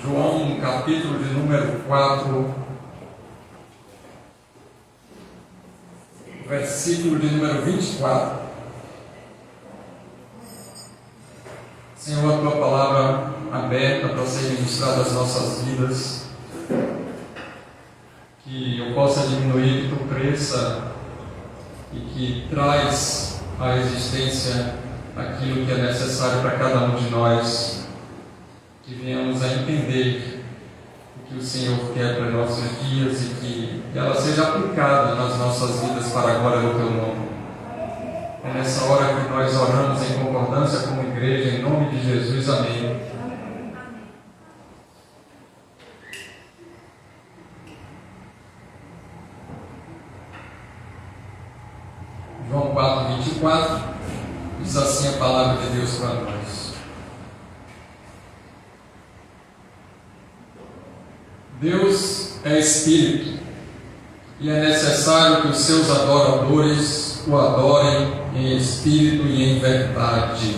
João, capítulo de número 4, versículo de número 24. Senhor, a tua palavra aberta para ser ministrada às nossas vidas, que eu possa diminuir, que tu cresça e que traz à existência aquilo que é necessário para cada um de nós, que venhamos a entender o que o Senhor quer para nossos dias e que ela seja aplicada nas nossas vidas para a glória do teu nome. É nessa hora que nós oramos em concordância como igreja, em nome de Jesus, amém. João 4, 24, diz assim a palavra de Deus para nós. Deus é Espírito, e é necessário que os seus adoradores o adorem em Espírito e em verdade.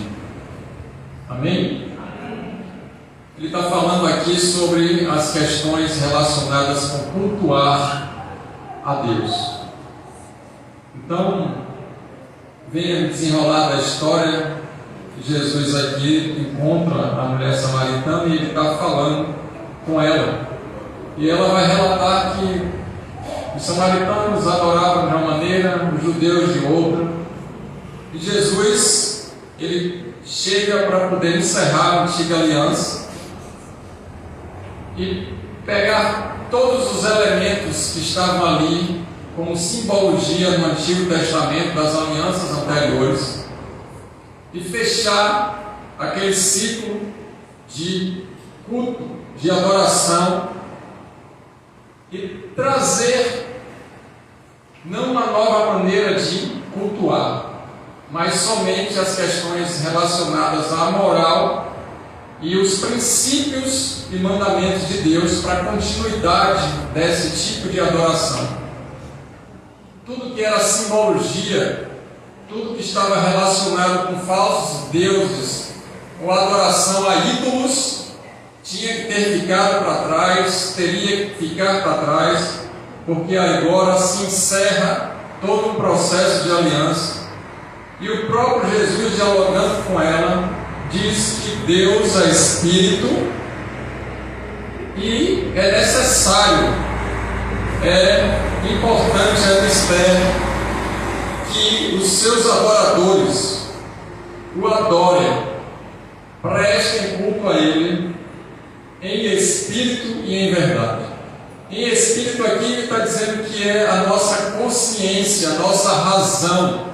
Amém? Ele está falando aqui sobre as questões relacionadas com cultuar a Deus. Então, venha desenrolar da história. Jesus aqui encontra a mulher samaritana e ele está falando com ela. E ela vai relatar que os samaritanos adoravam de uma maneira, os judeus de outra. E Jesus, ele chega para poder encerrar a antiga aliança e pegar todos os elementos que estavam ali como simbologia no Antigo Testamento das alianças anteriores e fechar aquele ciclo de culto, de adoração, e trazer não uma nova maneira de cultuar, mas somente as questões relacionadas à moral e os princípios e mandamentos de Deus para a continuidade desse tipo de adoração. Tudo que era simbologia, tudo que estava relacionado com falsos deuses ou adoração a ídolos, tinha que ter ficado para trás, teria que ficar para trás, porque agora se encerra todo um processo de aliança. E o próprio Jesus, dialogando com ela, diz que Deus é Espírito e é necessário, é importante, é mistério, que os seus adoradores o adorem, prestem culto a Ele em espírito e em verdade. Em espírito aqui ele está dizendo que é a nossa consciência, a nossa razão.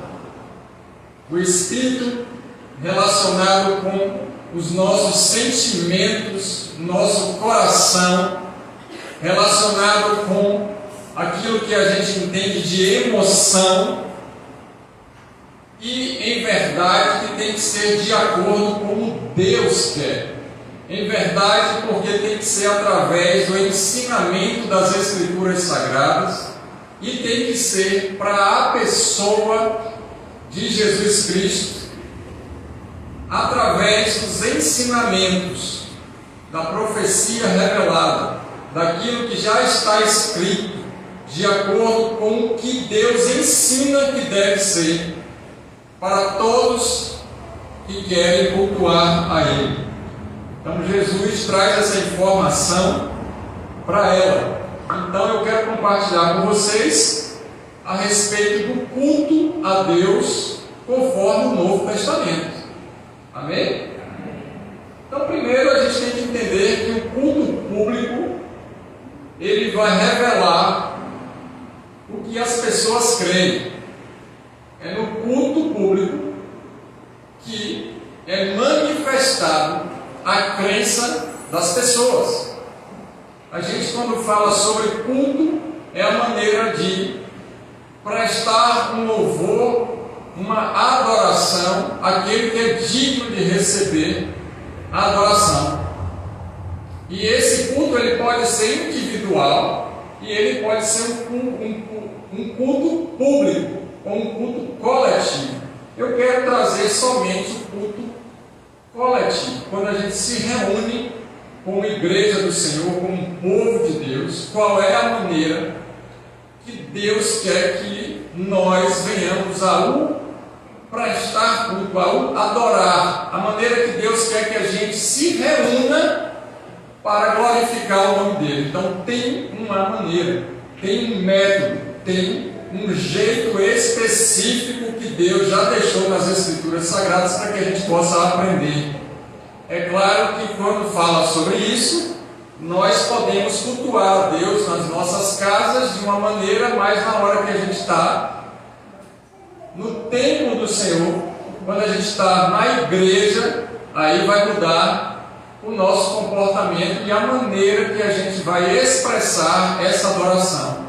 O espírito relacionado com os nossos sentimentos, nosso coração, relacionado com aquilo que a gente entende de emoção, e em verdade que tem que ser de acordo com o Deus quer. Em verdade, porque tem que ser através do ensinamento das Escrituras Sagradas e tem que ser para a pessoa de Jesus Cristo, através dos ensinamentos, da profecia revelada, daquilo que já está escrito, de acordo com o que Deus ensina que deve ser para todos que querem cultuar a Ele. Então Jesus traz essa informação para ela. Então eu quero compartilhar com vocês a respeito do culto a Deus conforme o Novo Testamento. Amém? Então primeiro a gente tem que entender que o culto público ele vai revelar o que as pessoas creem. É no culto público que é manifestado a crença das pessoas. A gente, quando fala sobre culto, é a maneira de prestar um louvor, uma adoração àquele que é digno de receber a adoração. E esse culto ele pode ser individual e ele pode ser um culto público ou um culto coletivo. Eu quero trazer somente o culto coletivo, quando a gente se reúne como igreja do Senhor, como povo de Deus, qual é a maneira que Deus quer que nós venhamos a o prestar culto, a o adorar, a maneira que Deus quer que a gente se reúna para glorificar o nome dele. Então tem uma maneira, tem um método, tem um jeito específico que Deus já deixou nas Escrituras Sagradas para que a gente possa aprender. É claro que quando fala sobre isso, nós podemos cultuar a Deus nas nossas casas de uma maneira, mas na hora que a gente está no templo do Senhor, quando a gente está na igreja, aí vai mudar o nosso comportamento e a maneira que a gente vai expressar essa adoração.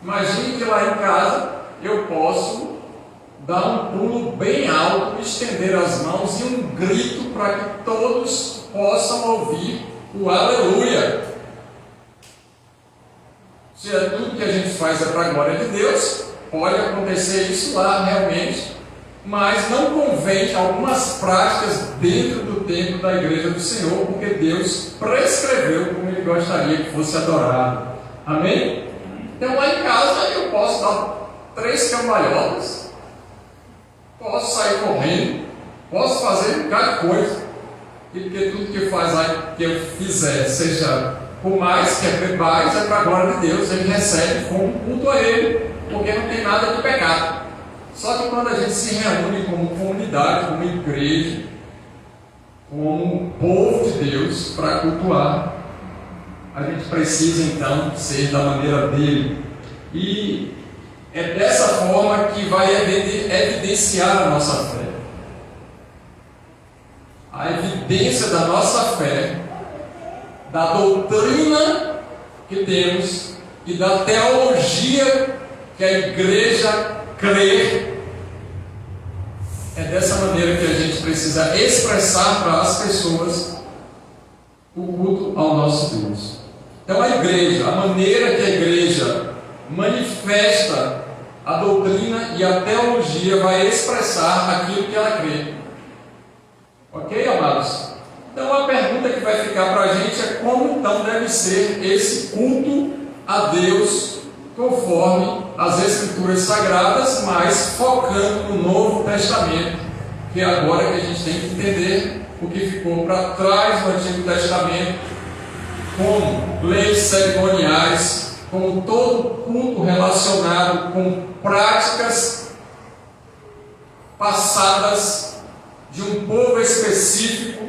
Imagine que lá em casa eu posso dar um pulo bem alto, estender as mãos e um grito para que todos possam ouvir o aleluia. Se é tudo que a gente faz é para a glória de Deus, pode acontecer isso lá realmente, mas não convém algumas práticas dentro do templo da igreja do Senhor, porque Deus prescreveu como Ele gostaria que fosse adorado. Amém? Então lá em casa eu posso dar 3 cambalhotas, posso sair correndo, posso fazer um bocado de coisa, e porque tudo que eu fizer, seja por mais que é mais, é para a glória de Deus, Ele recebe como culto a Ele, porque não tem nada de pecado. Só que quando a gente se reúne como comunidade, como igreja, como povo de Deus para cultuar, a gente precisa então ser da maneira dele. E é dessa forma que vai evidenciar a nossa fé. A evidência da nossa fé, da doutrina que temos e da teologia que a igreja crê, é dessa maneira que a gente precisa expressar para as pessoas o culto ao nosso Deus. Então a igreja, a maneira que a igreja manifesta a doutrina e a teologia vai expressar aquilo que ela crê. Ok, amados? Então a pergunta que vai ficar para a gente é como então deve ser esse culto a Deus conforme as Escrituras Sagradas, mas focando no Novo Testamento, que é agora que a gente tem que entender o que ficou para trás no Antigo Testamento, como leis cerimoniais, como todo culto relacionado com práticas passadas de um povo específico.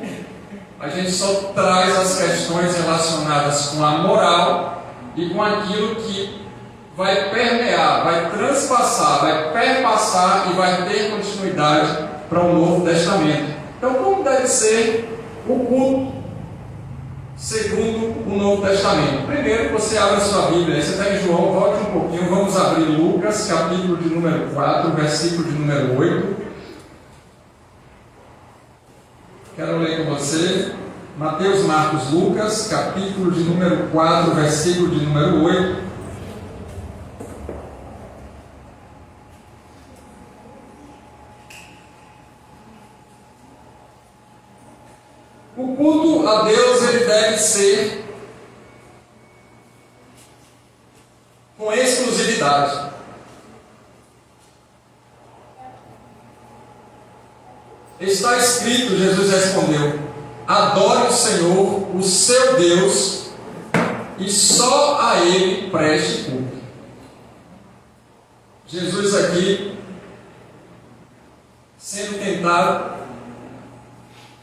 A gente só traz as questões relacionadas com a moral e com aquilo que vai permear, vai transpassar, vai perpassar e vai ter continuidade para o Novo Testamento. Então, como deve ser o culto segundo o Novo Testamento? Primeiro, você abre a sua Bíblia, você está em João, volte um pouquinho, vamos abrir Lucas, capítulo de número 4, versículo de número 8. Quero ler com você Mateus, Marcos, Lucas, capítulo de número 4, versículo de número 8. O culto a Deus ele deve ser com exclusividade. Está escrito, Jesus respondeu: adore o Senhor, o seu Deus, e só a Ele preste culto. Jesus aqui, sendo tentado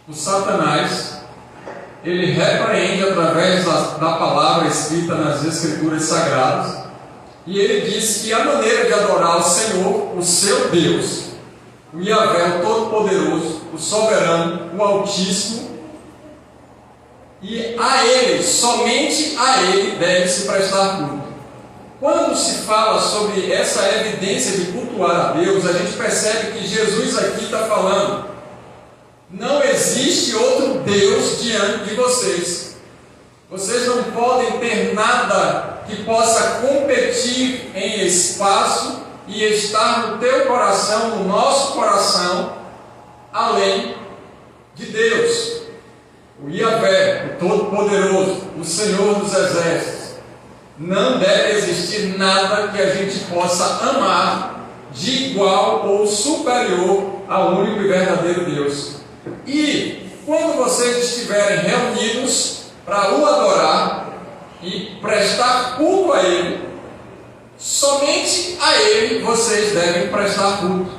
por Satanás, ele repreende através da palavra escrita nas Escrituras Sagradas, e ele diz que a maneira de adorar o Senhor, o seu Deus, o Yahvé, o Todo-Poderoso, o Soberano, o Altíssimo, e a Ele, somente a Ele deve se prestar culto. Quando se fala sobre essa evidência de cultuar a Deus, a gente percebe que Jesus aqui está falando: não existe outro Deus diante de vocês. Vocês não podem ter nada que possa competir em espaço e estar no teu coração, no nosso coração, além de Deus. o Yahvé, o Todo-Poderoso, o Senhor dos Exércitos, não deve existir nada que a gente possa amar de igual ou superior ao único e verdadeiro Deus. E quando vocês estiverem reunidos para o adorar e prestar culto a Ele, somente a Ele vocês devem prestar culto.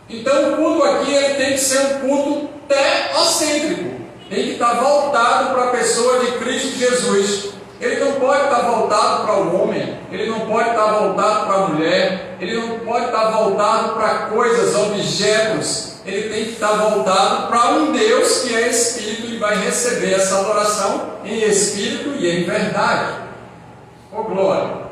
Então o culto aqui ele tem que ser um culto teocêntrico, tem que estar voltado para a pessoa de Cristo Jesus. Ele não pode estar voltado para o homem, ele não pode estar voltado para a mulher, ele não pode estar voltado para coisas, objetos. Ele tem que estar voltado para um Deus que é Espírito e vai receber essa adoração em Espírito e em verdade. Oh glória!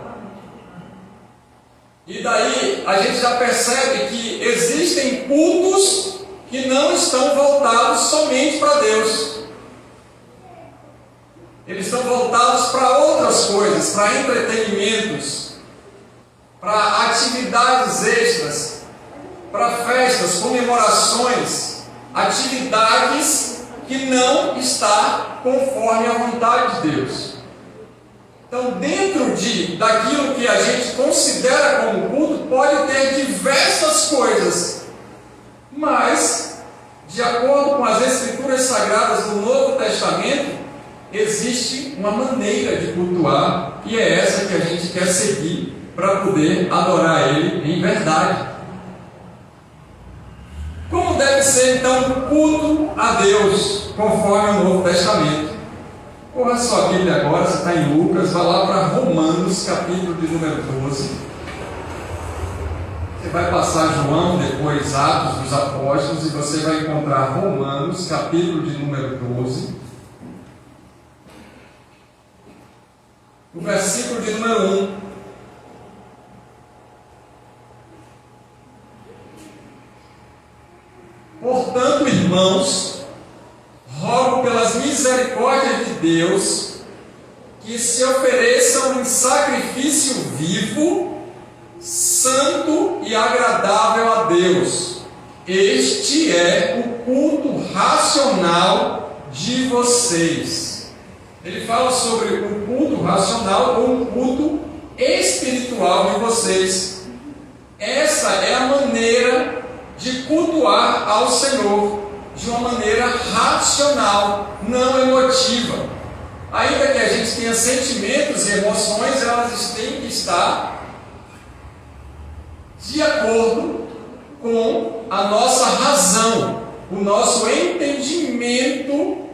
E daí a gente já percebe que existem cultos que não estão voltados somente para Deus. Eles estão voltados para outras coisas, para entretenimentos, para atividades extras, para festas, comemorações, atividades que não está conforme a vontade de Deus. Então, dentro daquilo que a gente considera como culto, pode ter diversas coisas, mas, de acordo com as Escrituras Sagradas do Novo Testamento, existe uma maneira de cultuar, e é essa que a gente quer seguir para poder adorar Ele em verdade. Como deve ser então o culto a Deus, conforme o Novo Testamento? Corra sua Bíblia agora, você está em Lucas, vá lá para Romanos, capítulo de número 12. Você vai passar João, depois Atos dos Apóstolos, e você vai encontrar Romanos, capítulo de número 12. O versículo de número 1. Portanto, irmãos, rogo pelas misericórdias de Deus, que se ofereçam em sacrifício vivo, santo e agradável a Deus. Este é o culto racional de vocês. Ele fala sobre o culto racional ou um culto espiritual de vocês. Essa é a maneira de cultuar ao Senhor, de uma maneira racional, não emotiva. Ainda que a gente tenha sentimentos e emoções, elas têm que estar de acordo com a nossa razão, o nosso entendimento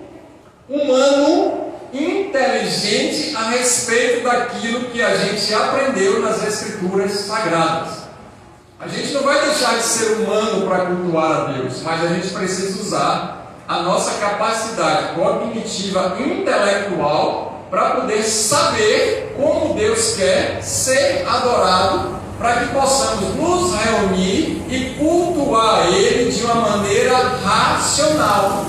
humano inteligente a respeito daquilo que a gente aprendeu nas Escrituras Sagradas. A gente não vai deixar de ser humano para cultuar a Deus, mas a gente precisa usar a nossa capacidade cognitiva intelectual para poder saber como Deus quer ser adorado, para que possamos nos reunir e cultuar Ele de uma maneira racional.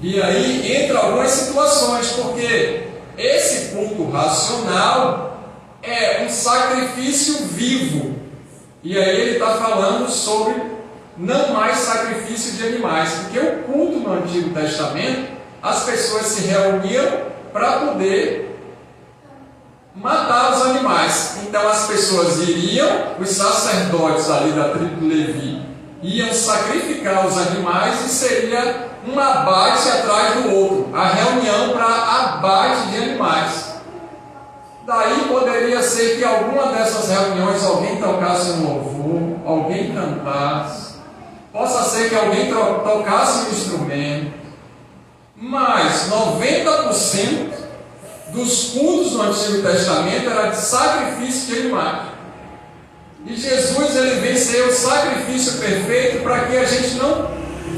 E aí entra algumas situações, porque esse culto racional é um sacrifício vivo. E aí ele está falando sobre não mais sacrifício de animais, porque o culto no Antigo Testamento, as pessoas se reuniam para poder matar os animais. Então as pessoas iriam, os sacerdotes ali da tribo de Levi iam sacrificar os animais e seria um abate atrás do outro, a reunião para abate de animais. Daí poderia ser que alguma dessas reuniões alguém tocasse um louvor, alguém cantasse, possa ser que alguém tocasse um instrumento, mas 90% dos cultos no Antigo Testamento era de sacrifício de animais. E Jesus ele venceu o sacrifício perfeito para que a gente não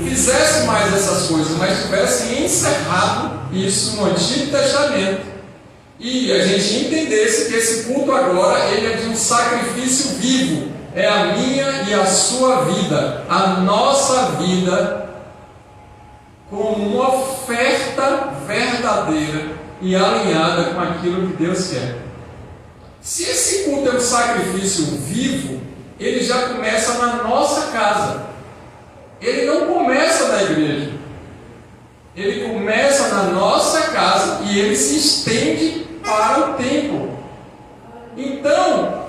fizesse mais essas coisas, mas tivesse encerrado isso no Antigo Testamento. E a gente entendesse que esse culto agora ele é de um sacrifício vivo. É a minha e a sua vida, a nossa vida, como uma oferta verdadeira e alinhada com aquilo que Deus quer. Se esse culto é um sacrifício vivo, ele já começa na nossa casa. Ele não começa na igreja. ele começa na nossa casa e ele se estende para o templo. Então,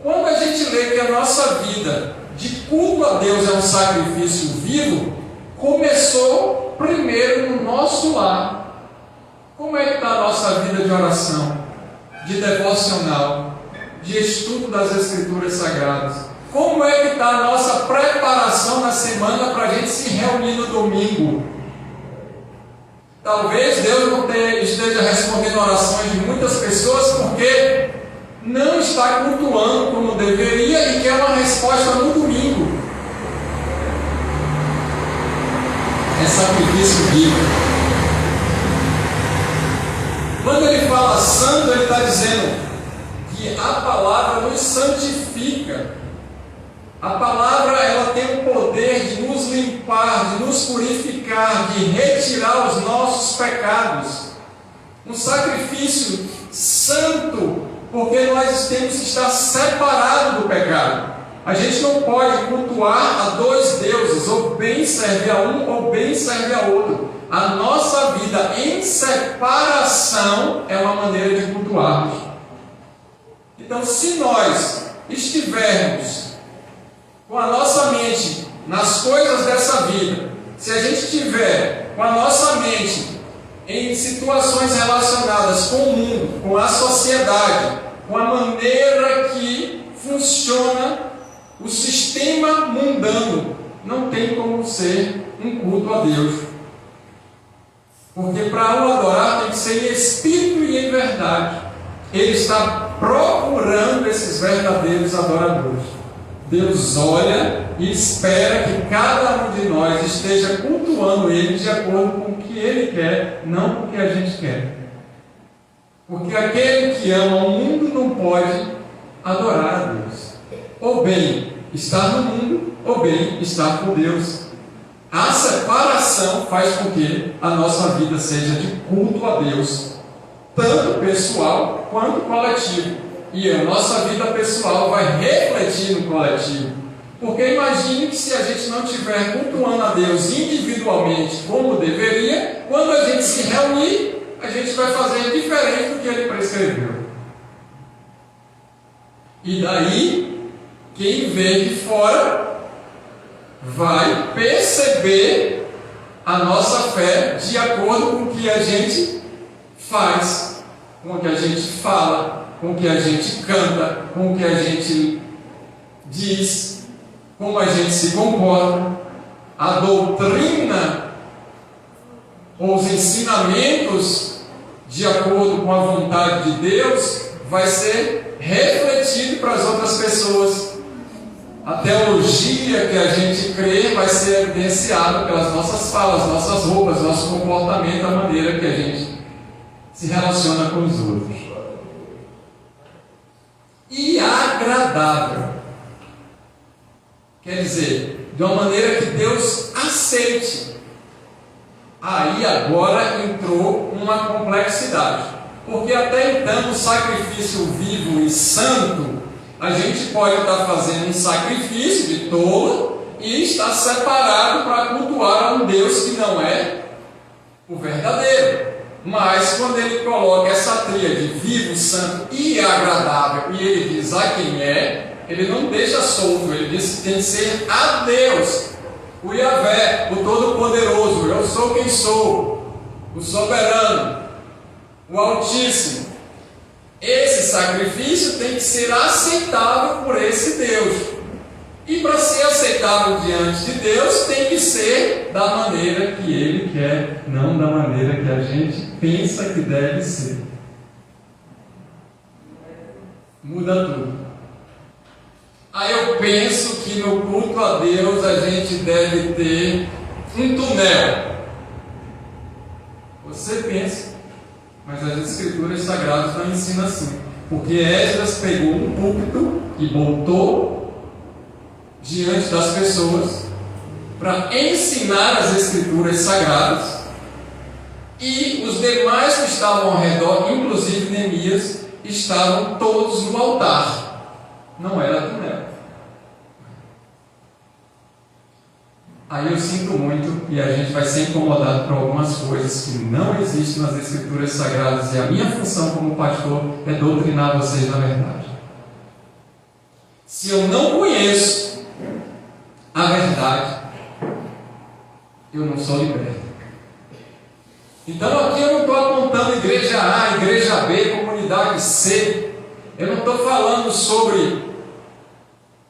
quando a gente lê que a nossa vida de culto a Deus é um sacrifício vivo, começou primeiro no nosso lar. Como é que está a nossa vida de oração, de devocional, de estudo das Escrituras Sagradas? Como é que está a nossa preparação na semana para a gente se reunir no domingo? Talvez Deus não esteja respondendo orações de muitas pessoas porque não está cultuando como deveria e quer uma resposta no domingo. É sacrifício vivo. Quando ele fala santo, ele está dizendo que a palavra nos santifica. A palavra ela tem o poder de nos limpar, de nos purificar, de retirar os nossos pecados. Um sacrifício santo, porque nós temos que estar separados do pecado. A gente não pode cultuar a dois deuses, ou bem serve a um, ou bem serve a outro. A nossa vida em separação é uma maneira de cultuarmos. Então, se nós estivermos com a nossa mente nas coisas dessa vida, se a gente estiver com a nossa mente em situações relacionadas com o mundo, com a sociedade, com a maneira que funciona o sistema mundano, não tem como ser um culto a Deus. Porque para o adorar tem que ser em espírito e em verdade. Ele está procurando esses verdadeiros adoradores. Deus olha e espera que cada um de nós esteja cultuando Ele de acordo com o que Ele quer, não com o que a gente quer. Porque aquele que ama o mundo não pode adorar a Deus. Ou bem estar no mundo, ou bem estar com Deus. A separação faz com que a nossa vida seja de culto a Deus, tanto pessoal quanto coletivo. E a nossa vida pessoal vai refletir no coletivo. Porque imagine que se a gente não estiver cultuando a Deus individualmente como deveria, quando a gente se reunir, a gente vai fazer diferente do que Ele prescreveu. E daí, quem vê de fora vai perceber a nossa fé de acordo com o que a gente faz, com o que a gente fala, com o que a gente canta, com o que a gente diz, como a gente se comporta. A doutrina, ou os ensinamentos de acordo com a vontade de Deus, vai ser refletido para as outras pessoas. A teologia que a gente crê vai ser evidenciada pelas nossas falas, nossas roupas, nosso comportamento, a maneira que a gente se relaciona com os outros. E agradável, quer dizer, de uma maneira que Deus aceite. Aí agora entrou uma complexidade, porque até então o sacrifício vivo e santo, a gente pode estar fazendo um sacrifício de tolo e estar separado para cultuar a um Deus que não é o verdadeiro. Mas quando ele coloca essa tríade vivo, santo e agradável, e ele diz a quem é, ele não deixa solto, ele diz que tem que ser a Deus, o Yahvé, o Todo-Poderoso, eu sou quem sou, o Soberano, o Altíssimo. Esse sacrifício tem que ser aceitável por esse Deus. E para ser aceitável diante de Deus, tem que ser da maneira que Ele quer, não da maneira que a gente pensa que deve ser. Muda tudo. Aí eu penso que no culto a Deus a gente deve ter um túnel. Você pensa, mas as Escrituras Sagradas não ensinam assim. Porque Esdras pegou um púlpito e botou diante das pessoas para ensinar as Escrituras Sagradas, e os demais que estavam ao redor, inclusive Neemias, estavam todos no altar. Não era túnel. aí eu sinto muito e a gente vai ser incomodado por algumas coisas que não existem nas Escrituras Sagradas, e a minha função como pastor é doutrinar vocês na verdade. Se eu não conheço a verdade, eu não sou liberto. Então aqui eu não estou apontando igreja A, igreja B, comunidade C. Eu não estou falando sobre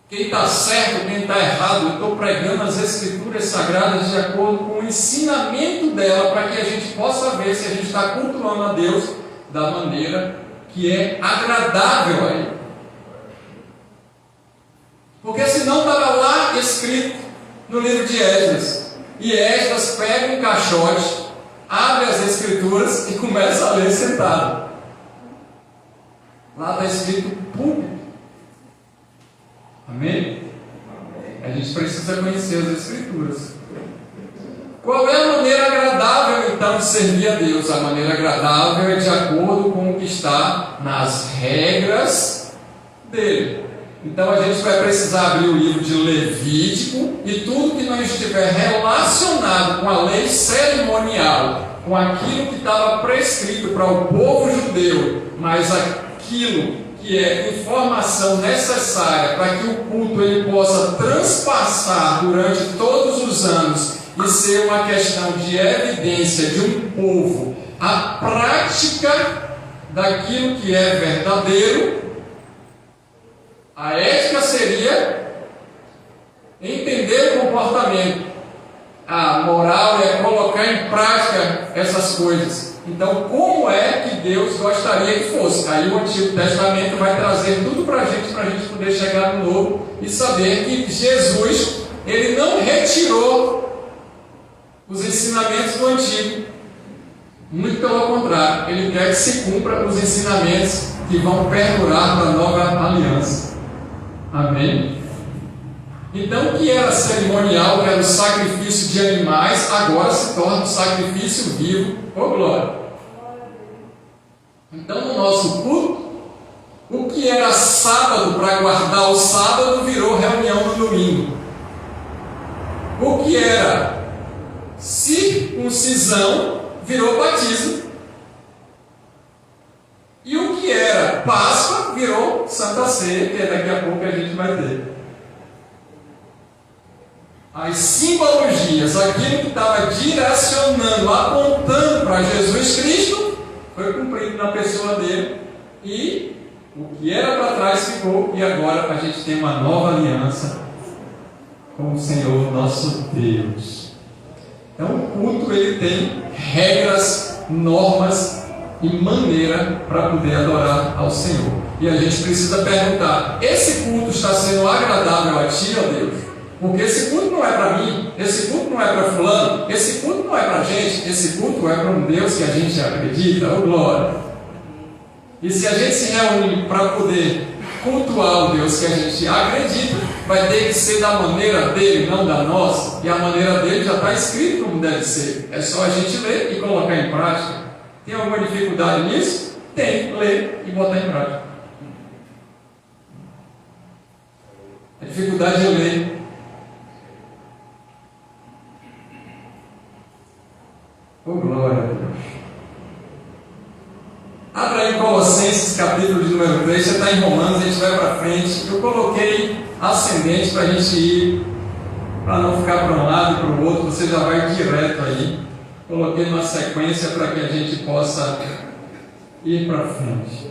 quem está certo, quem está errado. Eu estou pregando as Escrituras Sagradas de acordo com o ensinamento dela, para que a gente possa ver se a gente está cultuando a Deus da maneira que é agradável a Ele. Porque senão estava lá escrito no livro de Esdras, e Esdras pega um caixote, abre as Escrituras e começa a ler sentado. Lá está escrito público. Amém? A gente precisa conhecer as Escrituras. Qual é a maneira agradável então de servir a Deus? A maneira agradável é de acordo com o que está nas regras dele. Então a gente vai precisar abrir o livro de Levítico, e tudo que não estiver relacionado com a lei cerimonial, com aquilo que estava prescrito para o povo judeu, mas aquilo que é informação necessária para que o culto ele possa transpassar durante todos os anos e ser uma questão de evidência de um povo, a prática daquilo que é verdadeiro. A ética seria entender o comportamento. A moral é colocar em prática essas coisas. Então, como é que Deus gostaria que fosse? Aí o Antigo Testamento vai trazer tudo para a gente poder chegar no Novo e saber que Jesus, ele não retirou os ensinamentos do Antigo. Muito pelo contrário, ele quer que se cumpra os ensinamentos que vão perdurar para a nova aliança. Amém? Então, o que era cerimonial, que era o sacrifício de animais, agora se torna um sacrifício vivo. Oh, glória! Então, no nosso culto, o que era sábado para guardar o sábado virou reunião no domingo. O que era circuncisão virou batismo. E o que era Páscoa virou Santa Ceia, que daqui a pouco a gente vai ter. As simbologias, aquilo que estava direcionando, apontando para Jesus Cristo, foi cumprido na pessoa dele, e o que era para trás ficou, e agora a gente tem uma nova aliança com o Senhor nosso Deus. Então o culto ele tem regras, normas e maneira para poder adorar ao Senhor. E a gente precisa perguntar: esse culto está sendo agradável a ti, ó Deus? Porque esse culto não é para mim, esse culto não é para fulano, esse culto não é para a gente, esse culto é para um Deus que a gente acredita, ô glória. E se a gente se reúne para poder cultuar o Deus que a gente acredita, vai ter que ser da maneira dele, não da nossa, e a maneira dele já está escrito como deve ser. É só a gente ler e colocar em prática. Tem alguma dificuldade nisso? Tem, ler e botar em prática. A dificuldade é ler. Oh, glória a Deus. Abra em Colossenses, capítulo de número 3, você está em Romanos, a gente vai para frente. Eu coloquei ascendente para a gente ir, para não ficar para um lado e para o outro, você já vai direto aí. Coloquei uma sequência para que a gente possa ir para frente.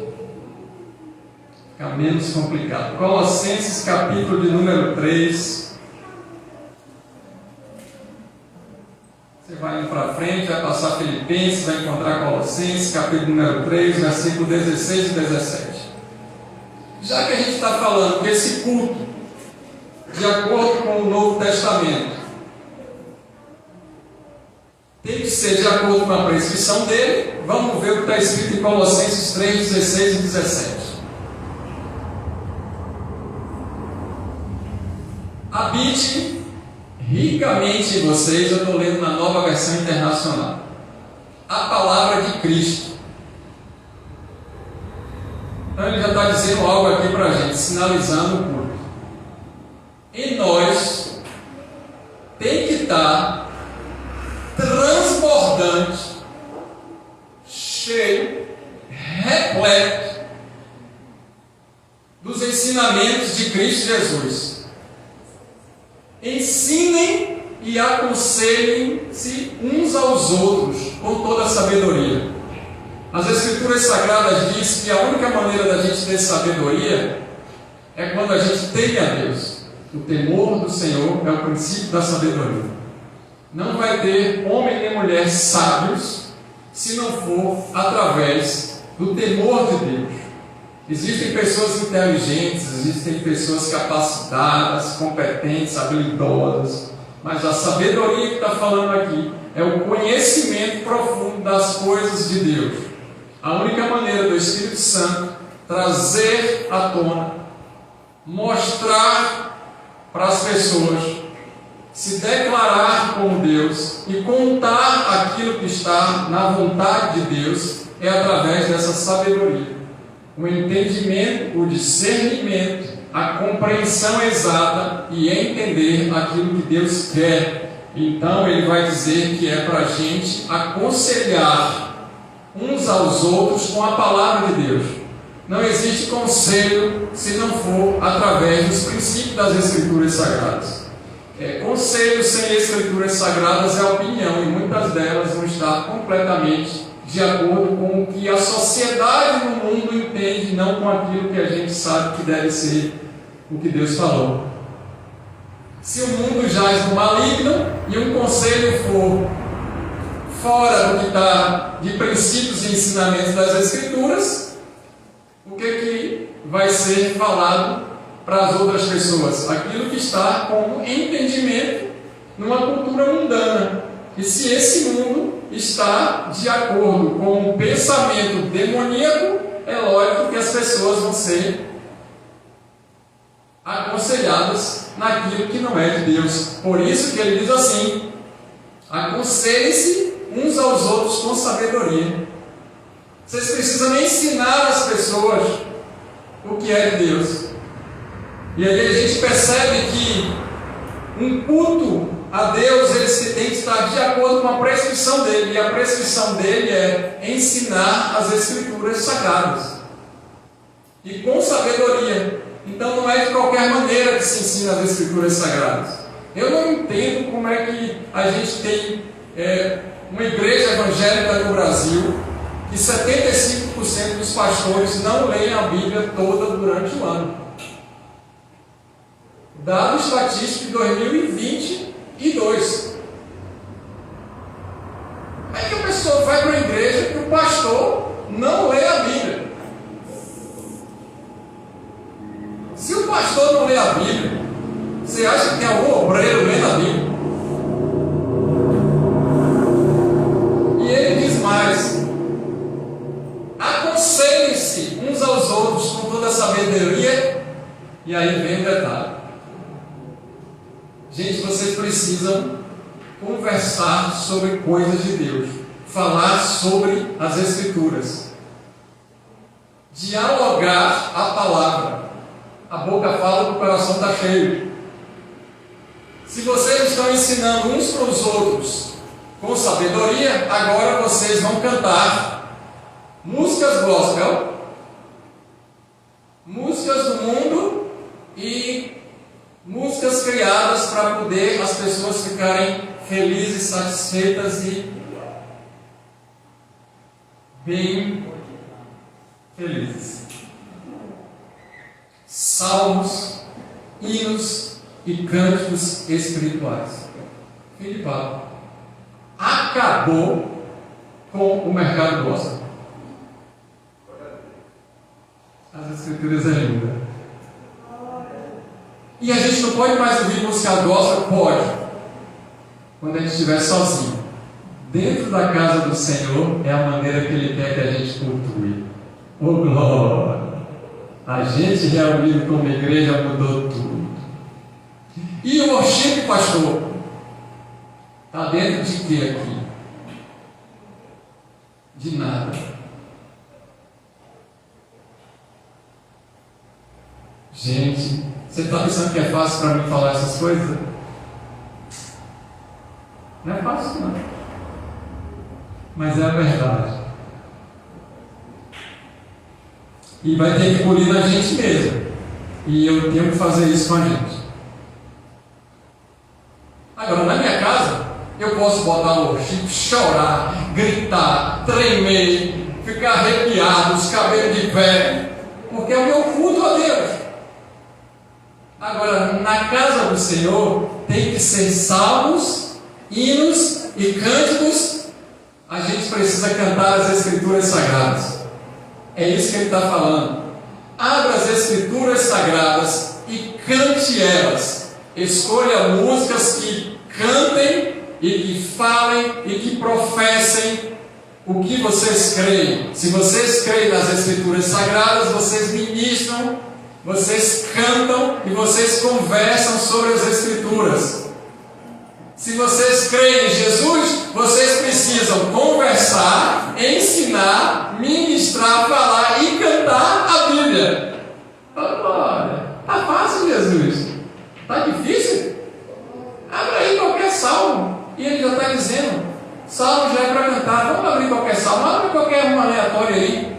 Fica menos complicado. Colossenses, capítulo de número 3. Você vai indo para frente, vai passar Filipenses, vai encontrar Colossenses, capítulo número 3, versículo 16 e 17. Já que a gente está falando que esse culto, de acordo com o Novo Testamento, tem que ser de acordo com a prescrição dele, vamos ver o que está escrito em Colossenses 3, 16 e 17. Habite ricamente em vocês, eu estou lendo na Nova Versão Internacional, a palavra de Cristo. Então ele já está dizendo algo aqui para a gente, sinalizando o culto. Em nós tem que estar transbordante, cheio, repleto dos ensinamentos de Cristo Jesus. Ensinem e aconselhem-se uns aos outros com toda a sabedoria. As Escrituras Sagradas dizem que a única maneira da gente ter sabedoria é quando a gente teme a Deus. O temor do Senhor é o princípio da sabedoria. Não vai ter homem nem mulher sábios se não for através do temor de Deus. Existem pessoas inteligentes, existem pessoas capacitadas, competentes, habilidosas, mas a sabedoria que está falando aqui é o conhecimento profundo das coisas de Deus. A única maneira do Espírito Santo trazer à tona, mostrar para as pessoas, se declarar como Deus e contar aquilo que está na vontade de Deus, é através dessa sabedoria. O entendimento, o discernimento, a compreensão exata e entender aquilo que Deus quer. Então ele vai dizer que é para a gente aconselhar uns aos outros com a palavra de Deus. Não existe conselho se não for através dos princípios das Escrituras Sagradas. Conselho sem Escrituras Sagradas é opinião, e muitas delas vão estar completamente de acordo com o que a sociedade no mundo entende, não com aquilo que a gente sabe que deve ser o que Deus falou. Se o mundo jaz no maligno e um conselho for fora do que está de princípios e ensinamentos das Escrituras, o que vai ser falado para as outras pessoas? Aquilo que está como entendimento numa cultura mundana. E se esse mundo está de acordo com um pensamento demoníaco, é lógico que as pessoas vão ser aconselhadas naquilo que não é de Deus. Por isso que ele diz assim: aconselhem-se uns aos outros com sabedoria. Vocês precisam ensinar as pessoas o que é de Deus. E aí a gente percebe que um culto a Deus, ele tem que estar de acordo com a prescrição dele. E a prescrição dele é ensinar as Escrituras Sagradas. E com sabedoria. Então não é de qualquer maneira que se ensina as Escrituras Sagradas. Eu não entendo como é que a gente tem uma igreja evangélica no Brasil que 75% dos pastores não leem a Bíblia toda durante o ano. Dado estatístico de 2022. Como é que a pessoa vai para a igreja que o pastor não lê a Bíblia? Se o pastor não lê a Bíblia, você acha que tem algum obreiro lendo a Bíblia? E ele diz mais: aconselhem-se uns aos outros com toda a sabedoria. E aí vem o detalhe. Gente, vocês precisam conversar sobre coisas de Deus, falar sobre as Escrituras, dialogar a palavra. A boca fala, o coração está cheio. Se vocês estão ensinando uns para os outros com sabedoria, agora vocês vão cantar músicas gospel, músicas do mundo e músicas criadas para poder as pessoas ficarem felizes, satisfeitas e bem felizes. Salmos, hinos e cânticos espirituais. Filipe acabou com o mercado gospel. As Escrituras é linda. E a gente não pode mais ouvir música gospel? Pode. Quando a gente estiver sozinho. Dentro da casa do Senhor é a maneira que Ele quer que a gente cultue. Oh glória! A gente reunido como igreja mudou tudo. E o worship, pastor? Está dentro de quê aqui? De nada. Gente, você está pensando que é fácil para mim falar essas coisas? Não é fácil, não. Mas é a verdade. E vai ter que polir na gente mesmo. E eu tenho que fazer isso com a gente. Agora, na minha casa, eu posso botar o worship, chorar, gritar, tremer, ficar arrepiado, os cabelos de pé, porque é o meu culto a Deus. Agora, na casa do Senhor, tem que ser salmos, hinos e cânticos. A gente precisa cantar as Escrituras Sagradas. É isso que ele está falando. Abra as Escrituras Sagradas e cante elas. Escolha músicas que cantem e que falem e que professem o que vocês creem. Se vocês creem nas Escrituras Sagradas, vocês ministram, vocês cantam e vocês conversam sobre as Escrituras. Se vocês creem em Jesus, vocês precisam conversar, ensinar, ministrar, falar e cantar a Bíblia. Olha, está fácil, Jesus. Está difícil? Abra aí qualquer salmo. E ele já está dizendo, salmo já é para cantar. Vamos abrir qualquer salmo, abre qualquer um aleatório aí.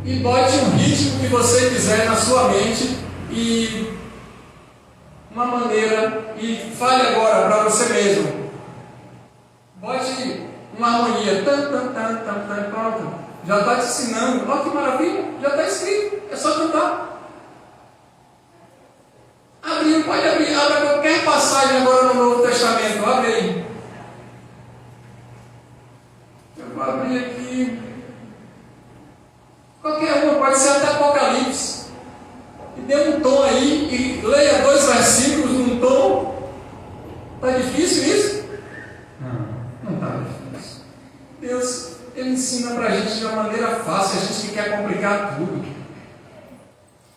E bote um ritmo que você quiser na sua mente e uma maneira, e fale agora para você mesmo. Bote uma harmonia. Pronto. Já está te ensinando. Olha que maravilha, já está escrito. É só cantar. Abriu, pode abrir. Abra qualquer passagem agora no Novo Testamento. Abre aí. Eu vou abrir aqui. Qualquer uma, pode ser até Apocalipse. E dê um tom aí e leia 2 versículos num tom. Está difícil isso? Não está difícil. Deus, Ele ensina para a gente de uma maneira fácil, a gente que quer complicar tudo.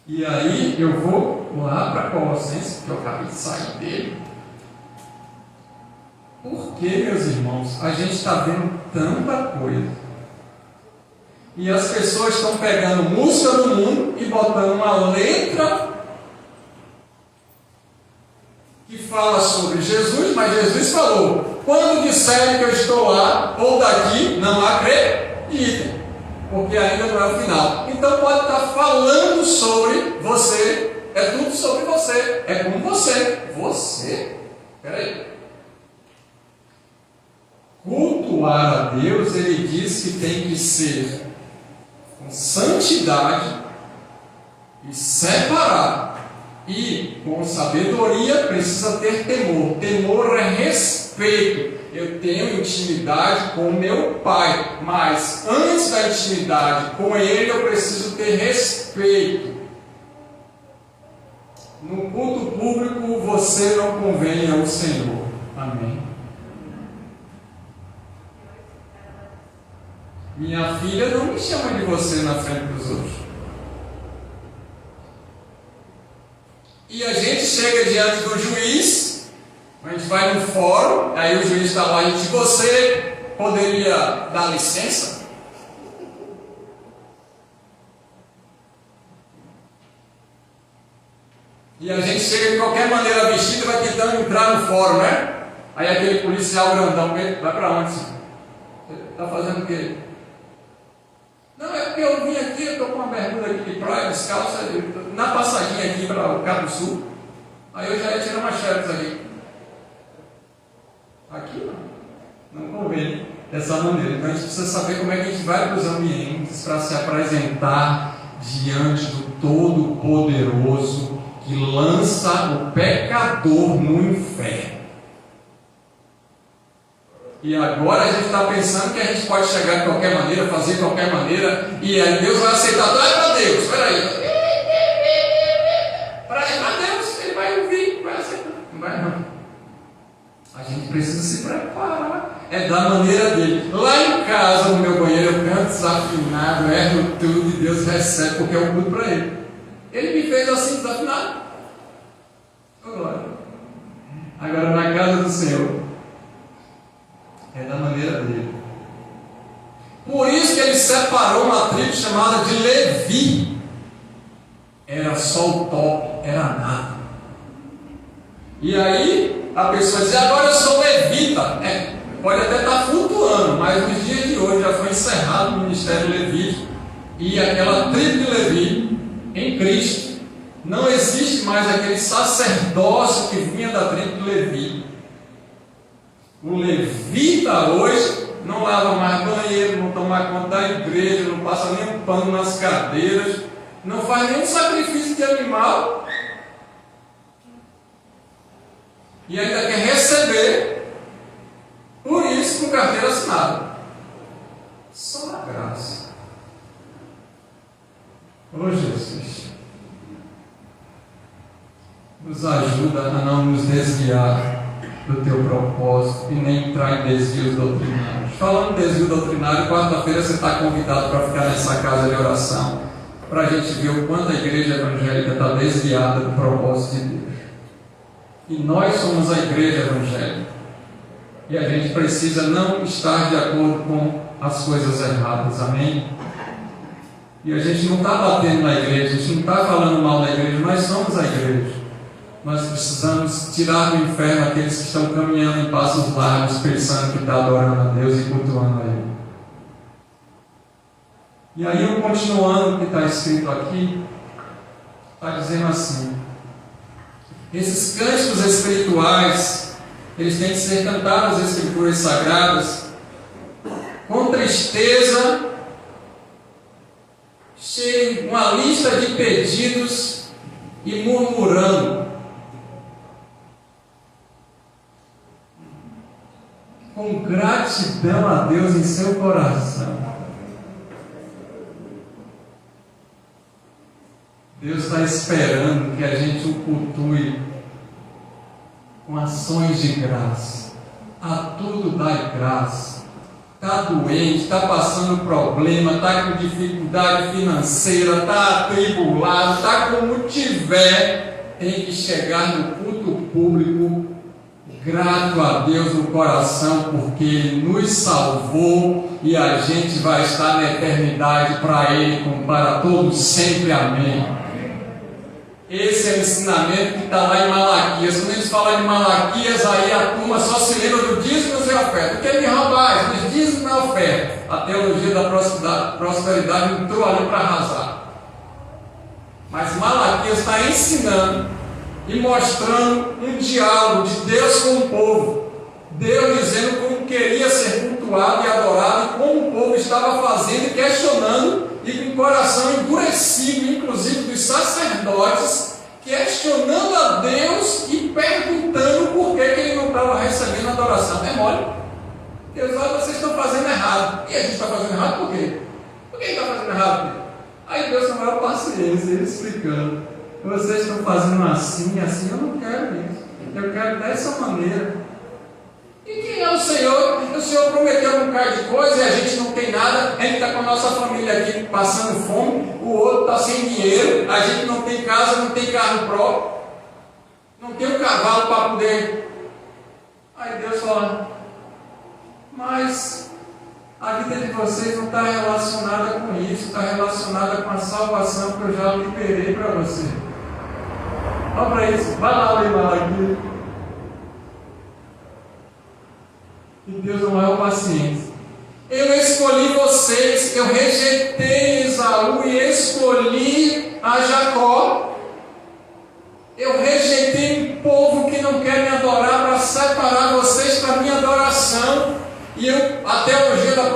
E aí eu vou lá para Colossenses, que eu acabei de sair dele. Porque, meus irmãos, a gente está vendo tanta coisa. E as pessoas estão pegando música do mundo e botando uma letra que fala sobre Jesus, mas Jesus falou: quando disserem que eu estou lá ou daqui, não acreditem, porque ainda não é o final. Então pode estar falando sobre você, é tudo sobre você, é com você. Você? Peraí. Cultuar a Deus, ele diz que tem que ser com santidade e separado, e com sabedoria precisa ter temor. Temor é respeito. Eu tenho intimidade com meu pai, mas antes da intimidade com ele eu preciso ter respeito. No culto público você não convém ao Senhor. Amém. Minha filha não me chama de você na frente dos outros. E a gente chega diante do juiz, a gente vai no fórum, aí o juiz está lá e diz: você poderia dar licença? E a gente chega de qualquer maneira vestido e vai tentando entrar no fórum, né? Aí aquele policial grandão, vai para onde? Você está fazendo o quê? Não, é porque eu vim aqui, eu estou com uma bermuda aqui de praia, descalça, na passadinha aqui para o Cabo Sul. Aí eu já ia tirar umas xerox aqui. Aqui não convém dessa maneira. Então a gente precisa saber como é que a gente vai para os ambientes para se apresentar diante do Todo-Poderoso que lança o pecador no inferno. E agora a gente está pensando que a gente pode chegar de qualquer maneira, fazer de qualquer maneira, e aí Deus vai aceitar. Vai para Deus, espera aí. Para Deus, Ele vai ouvir, vai aceitar. Não vai não. A gente precisa se preparar. É da maneira dele. Lá em casa, no meu banheiro, eu canto desafinado, erro tudo, e Deus recebe, porque eu cuido para Ele. Ele me fez assim, desafinado. Agora na casa do Senhor, é da maneira dele. Por isso que ele separou uma tribo chamada de Levi. Era só o top, era nada. E aí a pessoa diz, agora eu sou levita. Pode até estar flutuando, mas nos dias de hoje já foi encerrado o ministério levítico e aquela tribo de Levi em Cristo. Não existe mais aquele sacerdócio que vinha da tribo de Levi. O levita hoje não lava mais banheiro, não toma conta da igreja, não passa nem um pano nas cadeiras, não faz nenhum sacrifício de animal e ainda quer receber, por isso com carteira assinada. Só a graça. Ô Jesus, nos ajuda a não nos desviar do teu propósito e nem entrar em desvios doutrinários. Falando em desvio doutrinário, quarta-feira você está convidado para ficar nessa casa de oração, para a gente ver o quanto a igreja evangélica está desviada do propósito de Deus. E nós somos a igreja evangélica. E a gente precisa não estar de acordo com as coisas erradas, amém? E a gente não está batendo na igreja, a gente não está falando mal da igreja, nós somos a igreja. Nós precisamos tirar do inferno aqueles que estão caminhando em passos largos, pensando que está adorando a Deus e cultuando a Ele. E aí, eu continuando o que está escrito aqui, está dizendo assim: esses cânticos espirituais, eles têm que ser cantados nas Escrituras Sagradas, com tristeza, cheio uma lista de pedidos e murmurando, com gratidão a Deus em seu coração. Deus está esperando que a gente o cultue com ações de graça. A tudo dá graça. Está doente, está passando problema, está com dificuldade financeira, está atribulado, está como tiver, tem que chegar no culto público grato a Deus no coração, porque Ele nos salvou e a gente vai estar na eternidade para Ele, como para todos sempre, amém. Esse é o ensinamento que está lá em Malaquias. Quando eles falam de Malaquias, aí a turma só se lembra do dízimo e oferta. O que me roubais? Dos dízimos e oferta. A teologia da prosperidade entrou ali para arrasar. Mas Malaquias está ensinando e mostrando um diálogo de Deus com o povo. Deus dizendo como queria ser cultuado e adorado, e como o povo estava fazendo e questionando, e com o coração endurecido, inclusive dos sacerdotes, questionando a Deus e perguntando por que ele não estava recebendo adoração. É mole. Deus, olha, vocês estão fazendo errado. E a gente está fazendo errado por quê? Por que está fazendo errado? Aí Deus, com a maior paciência, ele explicando: vocês estão fazendo assim, assim, eu não quero isso. Eu quero dessa maneira. E quem é o Senhor? O Senhor prometeu um bocado de coisa e a gente não tem nada. A gente está com a nossa família aqui passando fome, o outro está sem dinheiro, a gente não tem casa, não tem carro próprio, não tem um cavalo para poder. Aí Deus fala: mas a vida de vocês não está relacionada com isso, está relacionada com a salvação que eu já liberei para você. Olha para isso, vai lá ler Malaquias. E Deus não é o paciente. Eu escolhi vocês, eu rejeitei Esaú e escolhi a Jacó. Eu rejeitei um povo que não quer me adorar para separar vocês para a minha adoração. E a teologia da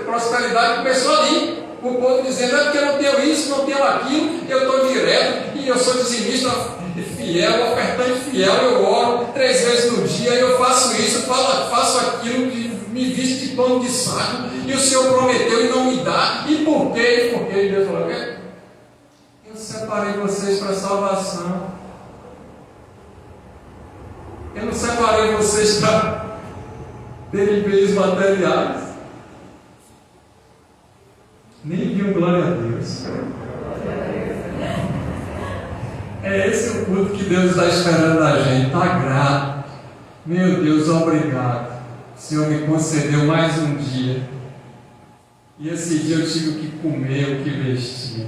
prosperidade começou ali. O povo dizendo: é porque eu não tenho isso, não tenho aquilo, eu estou direto, e eu sou dizimista fiel, ofertante fiel, eu oro 3 vezes no dia, eu faço isso, faço aquilo, me visto de pano de saco, e o Senhor prometeu e não me dá. E por quê? E por quê? E Deus falou: eu separei vocês para a salvação. Eu não separei vocês para terem bens materiais. Nem viu glória a Deus. É esse o culto que Deus está esperando da gente. Está grato. Meu Deus, obrigado. O Senhor me concedeu mais um dia. E esse dia eu tive o que comer, o que vestir.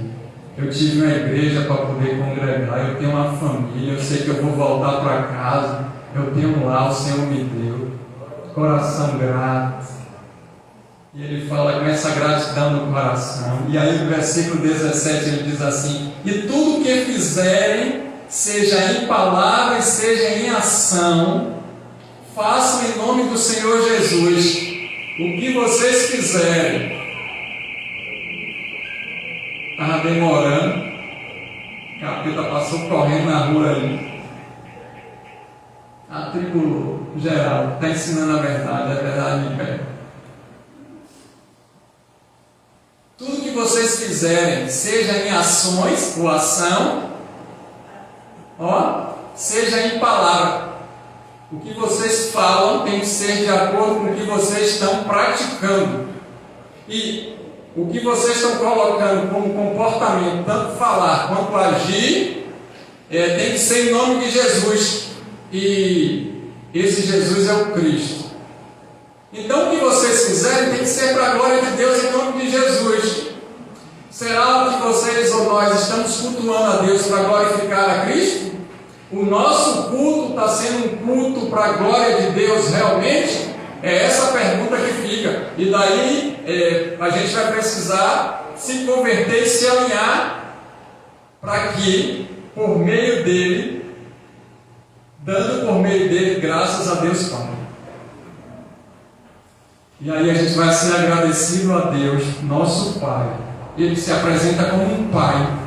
Eu tive uma igreja para poder congregar. Eu tenho uma família. Eu sei que eu vou voltar para casa. Eu tenho lá, o Senhor me deu, coração grato. E ele fala com essa gratidão no coração. E aí no versículo 17 ele diz assim: e tudo que fizerem, seja em palavra, seja em ação, façam em nome do Senhor Jesus. O que vocês quiserem. Estava demorando. O capeta passou correndo na rua ali. Atribulou geral. Está ensinando a verdade em pé. Tudo que vocês fizerem, seja em ações ou ação, seja em palavra. O que vocês falam tem que ser de acordo com o que vocês estão praticando. E o que vocês estão colocando como comportamento, tanto falar quanto agir, tem que ser em nome de Jesus. E esse Jesus é o Cristo. Então o que vocês fizerem tem que ser para a glória de Deus em nome de Jesus. Será que vocês ou nós estamos cultuando a Deus para glorificar a Cristo? O nosso culto está sendo um culto para a glória de Deus realmente? É essa a pergunta que fica. E daí a gente vai precisar se converter e se alinhar para que, por meio dele, dando por meio dele graças a Deus Pai. E aí a gente vai ser agradecido a Deus, nosso Pai. Ele se apresenta como um Pai,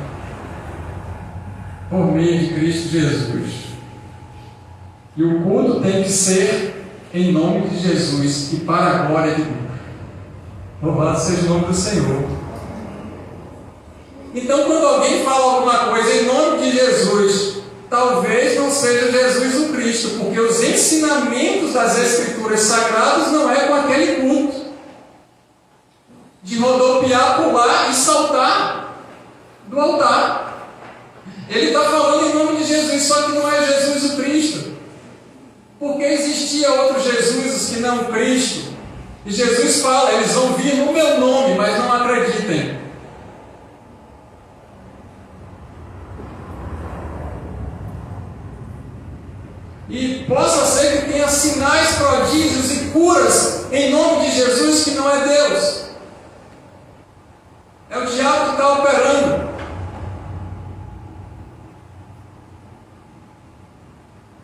por meio de Cristo Jesus. E o culto tem que ser em nome de Jesus e para a glória de Deus. Louvado seja o nome do Senhor. Então, quando alguém fala alguma coisa em nome de Jesus, talvez não seja Jesus o Cristo, porque os ensinamentos das Escrituras Sagradas não é com aquele culto de rodopiar, pular e saltar do altar. Ele está falando em nome de Jesus, só que não é Jesus o Cristo, porque existia outros Jesuses que não o Cristo. E Jesus fala: eles vão vir no meu nome, mas não acreditem. E possa ser que tenha sinais, prodígios e curas em nome de Jesus, que não é Deus. É o diabo que está operando.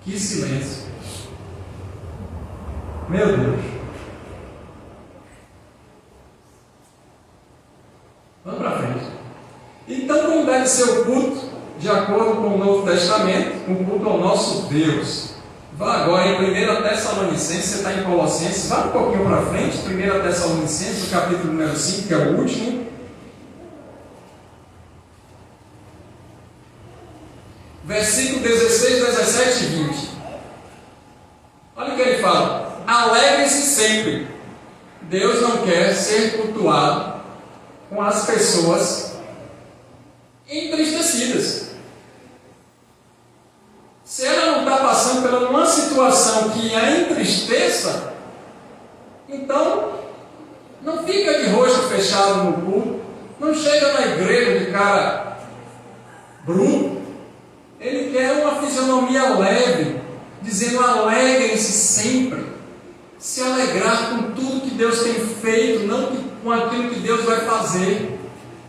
Que silêncio. Meu Deus. Vamos para frente. Então, como deve ser o culto, de acordo com o Novo Testamento, um culto ao nosso Deus? Vá agora em 1 Tessalonicenses, você está em Colossenses, vá um pouquinho para frente, 1 Tessalonicenses, o capítulo número 5, que é o último. Versículo 16, 17 e 20. Olha o que ele fala: alegrem-se sempre. Deus não quer ser cultuado com as pessoas entristecidas. Se ela não está passando por uma situação que a entristeça, então não fica de rosto fechado no culto, não chega na igreja de cara bruto. Ele quer uma fisionomia leve, dizendo: alegrem-se sempre. Se alegrar com tudo que Deus tem feito, não com aquilo que Deus vai fazer.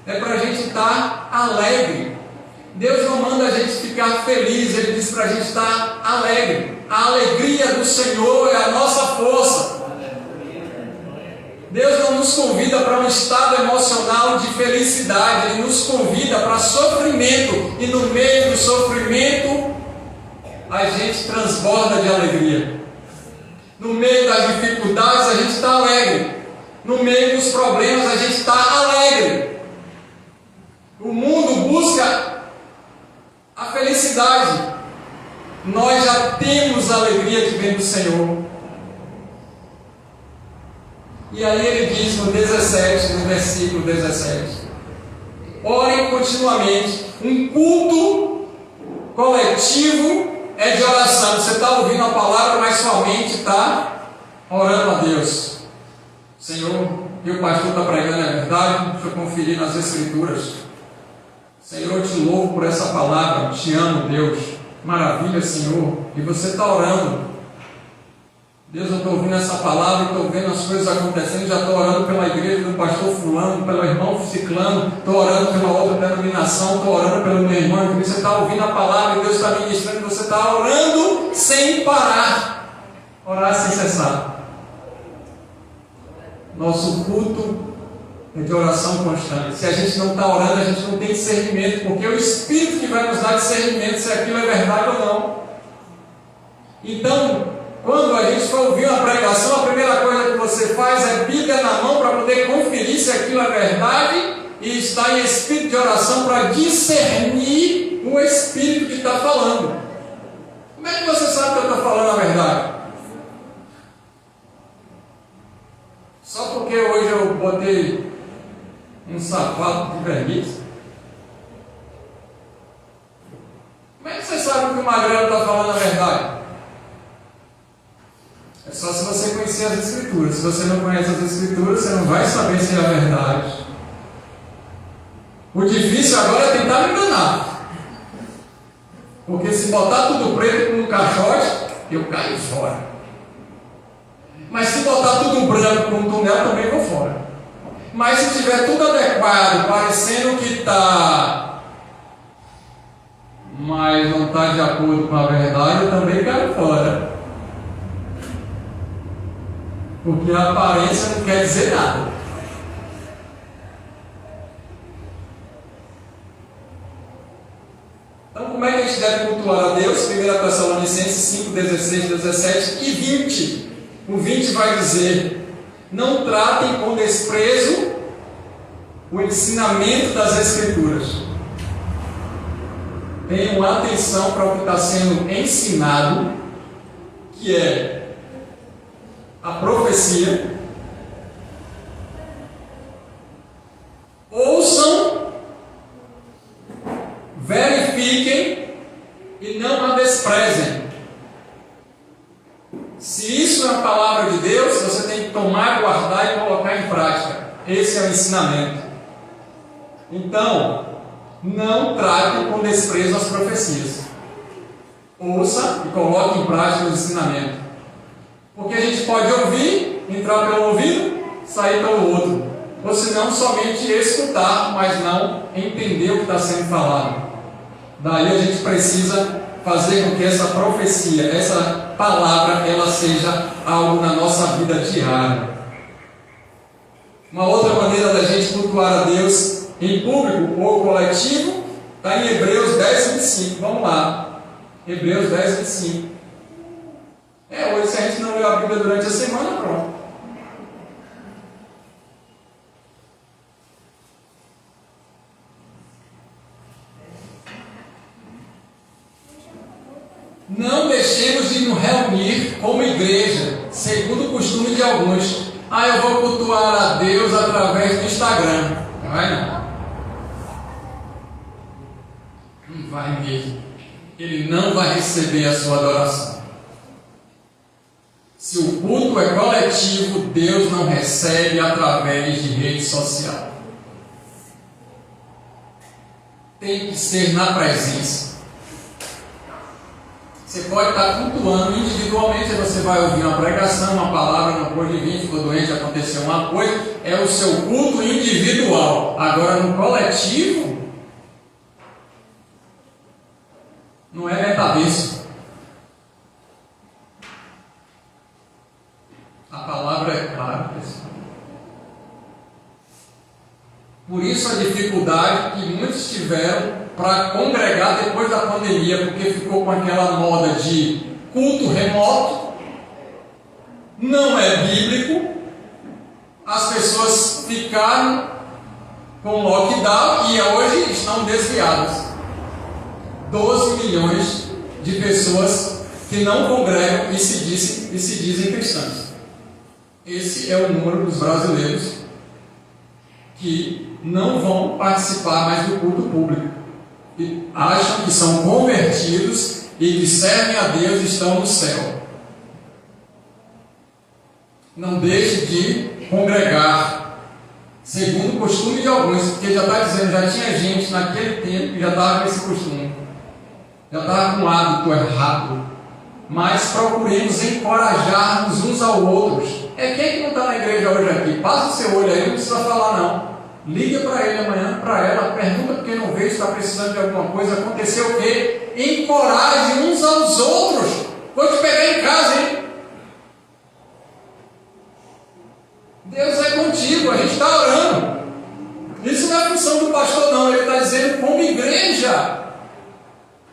É para a gente estar alegre. Deus não manda a gente ficar feliz, Ele diz para a gente estar alegre. A alegria do Senhor é a nossa força. Deus não nos convida para um estado emocional de felicidade, Ele nos convida para sofrimento, e no meio do sofrimento a gente transborda de alegria. No meio das dificuldades a gente está alegre. No meio dos problemas a gente está alegre. O mundo busca a felicidade. Nós já temos a alegria que vem do Senhor. E aí ele diz no 17, no versículo 17: orem continuamente. Um culto coletivo é de oração. Você está ouvindo a palavra, mas sua mente está orando a Deus. Senhor, e o pastor está pregando a verdade? Deixa eu conferir nas Escrituras. Senhor, eu te louvo por essa palavra. Te amo, Deus. maravilha, Senhor, e você está orando. Deus, eu estou ouvindo essa palavra, estou vendo as coisas acontecendo, já estou orando pela igreja do pastor fulano, pelo irmão ciclano, estou orando pela outra denominação, estou orando pelo meu irmão, que você está ouvindo a palavra e Deus está ministrando, você está orando sem parar, orar sem cessar. Nosso culto é de oração constante. Se a gente não está orando, a gente não tem discernimento, porque é o Espírito que vai nos dar discernimento se aquilo é verdade ou não. Então, quando a gente for ouvir uma pregação, a primeira coisa que você faz é Bíblia na mão para poder conferir se aquilo é verdade e estar em espírito de oração para discernir o Espírito que está falando. Como é que você sabe que eu estou falando a verdade? Só porque hoje eu botei um sapato de verniz? Como é que você sabe que o magrelo está falando a verdade? É só se você conhecer as Escrituras. Se você não conhece as Escrituras, você não vai saber se é a verdade. O difícil agora é tentar me enganar. Porque se botar tudo preto com um caixote, eu caio fora. Mas se botar tudo branco com um túnel, também vou fora. Mas se tiver tudo adequado, parecendo que está, mas não está de acordo com a verdade, eu também caio fora. Porque a aparência não quer dizer nada. Então, como é que a gente deve cultuar a Deus? 1 Tessalonicenses 5, 16, 17 e 20. O 20 vai dizer: não tratem com desprezo o ensinamento das Escrituras. Tenham atenção para o que está sendo ensinado, que é a profecia. Ouçam, verifiquem e não a desprezem. Se isso é a palavra de Deus, você tem que tomar, guardar e colocar em prática. Esse é o ensinamento. Então, não trate com desprezo as profecias. Ouça e coloque em prática o ensinamento. Porque a gente pode ouvir, entrar pelo ouvido, sair pelo outro. Ou senão somente escutar, mas não entender o que está sendo falado. Daí a gente precisa fazer com que essa profecia, essa palavra, ela seja algo na nossa vida diária. Uma outra maneira da gente cultuar a Deus em público ou coletivo está em Hebreus 10, 25. Vamos lá. Hebreus 10, 25. Hoje, se a gente não leu a Bíblia durante a semana, pronto. Não deixemos de nos reunir como igreja, segundo o costume de alguns. Eu vou cultuar a Deus através do Instagram. Não vai não. Não vai mesmo. Ele não vai receber a sua adoração. Se o culto é coletivo, Deus não recebe através de rede social. Tem que ser na presença. Você pode estar cultuando individualmente, você vai ouvir uma pregação, uma palavra, não pôde vir, ficou doente, aconteceu uma coisa, é o seu culto individual. Agora, no coletivo, não é metaverso. A palavra é clara, pessoal. Por isso a dificuldade que muitos tiveram para congregar depois da pandemia, porque ficou com aquela moda de culto remoto, não é bíblico, as pessoas ficaram com lockdown e hoje estão desviadas. 12 milhões de pessoas que não congregam e se dizem cristãs. Esse é o número dos brasileiros que não vão participar mais do culto público, e acham que são convertidos e que servem a Deus e estão no céu. Não deixe de congregar, segundo o costume de alguns, porque já está dizendo, já tinha gente naquele tempo que já estava com esse costume. já estava com um hábito errado. Mas procuremos encorajar-nos uns aos outros. Quem que não está na igreja hoje aqui? Passa o seu olho aí, não precisa falar não. Liga para ele amanhã, para ela, pergunta porque não veio, está precisando de alguma coisa, aconteceu o quê? Encoraje uns aos outros. Vou te pegar em casa, hein? Deus é contigo, a gente está orando. Isso não é função do pastor não, ele está dizendo como igreja.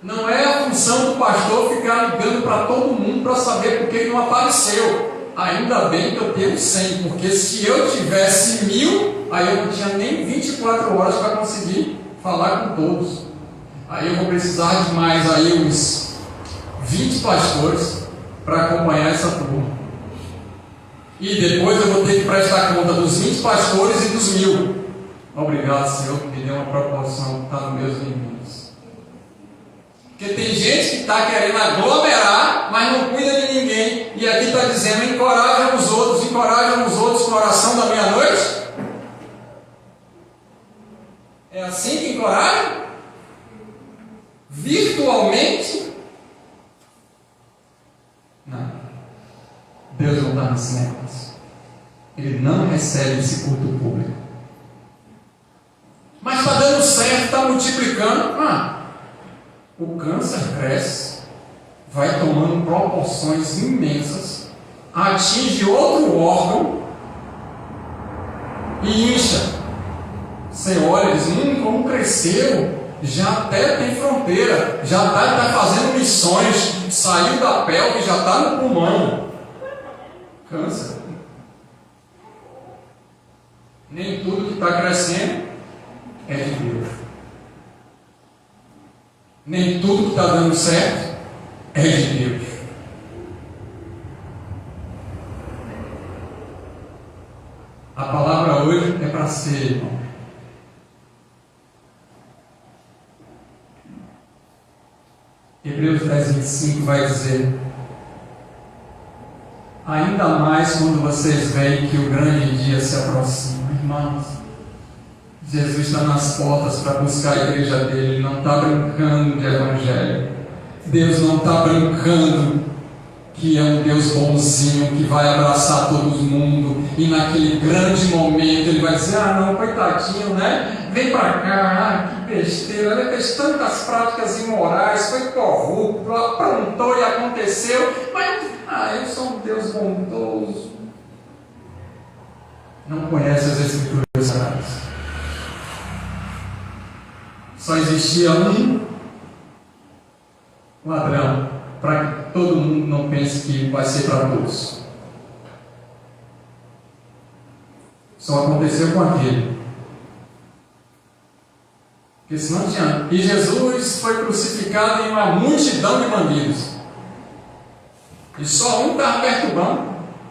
Não é a função do pastor ficar ligando para todo mundo para saber por que ele não apareceu. Ainda bem que eu tenho 100, porque se eu tivesse 1000, aí eu não tinha nem 24 horas para conseguir falar com todos. Aí eu vou precisar de mais aí uns 20 pastores para acompanhar essa turma. E depois eu vou ter que prestar conta dos 20 pastores e dos 1000. Obrigado, Senhor, que me deu uma proporção que está nos meus limites. Porque tem gente que está querendo aglomerar, mas não cuida de ninguém. E aqui está dizendo, encoraja os outros com a oração da meia-noite. É assim que encoraja? Virtualmente? Não. Deus não está nesse negócio. Ele não recebe esse culto público. Mas está dando certo, está multiplicando. O câncer cresce, vai tomando proporções imensas, atinge outro órgão e incha. Você olha e diz, como cresceu, já até tem fronteira, já está fazendo missões, saiu da pelve, já está no pulmão. Câncer. Nem tudo que está crescendo é de Deus. Nem tudo que está dando certo é de Deus. A palavra hoje é para ser, irmão. Hebreus 10:25 vai dizer: ainda mais quando vocês veem que o grande dia se aproxima. Irmãos, Jesus está nas portas para buscar a igreja dele. Ele não está brincando de evangelho. Deus não está brincando que é um Deus bonzinho, que vai abraçar todo mundo, e naquele grande momento ele vai dizer, não, coitadinho, né? Vem para cá, que besteira, ele fez tantas práticas imorais, foi corrupto, aprontou e aconteceu, mas eu sou um Deus bondoso. Não conhece as Escrituras Sagradas. Só existia um ladrão, para que todo mundo não pense que vai ser para todos. Só aconteceu com aquele. Porque senão tinha. E Jesus foi crucificado em uma multidão de bandidos. E só um estava perturbando.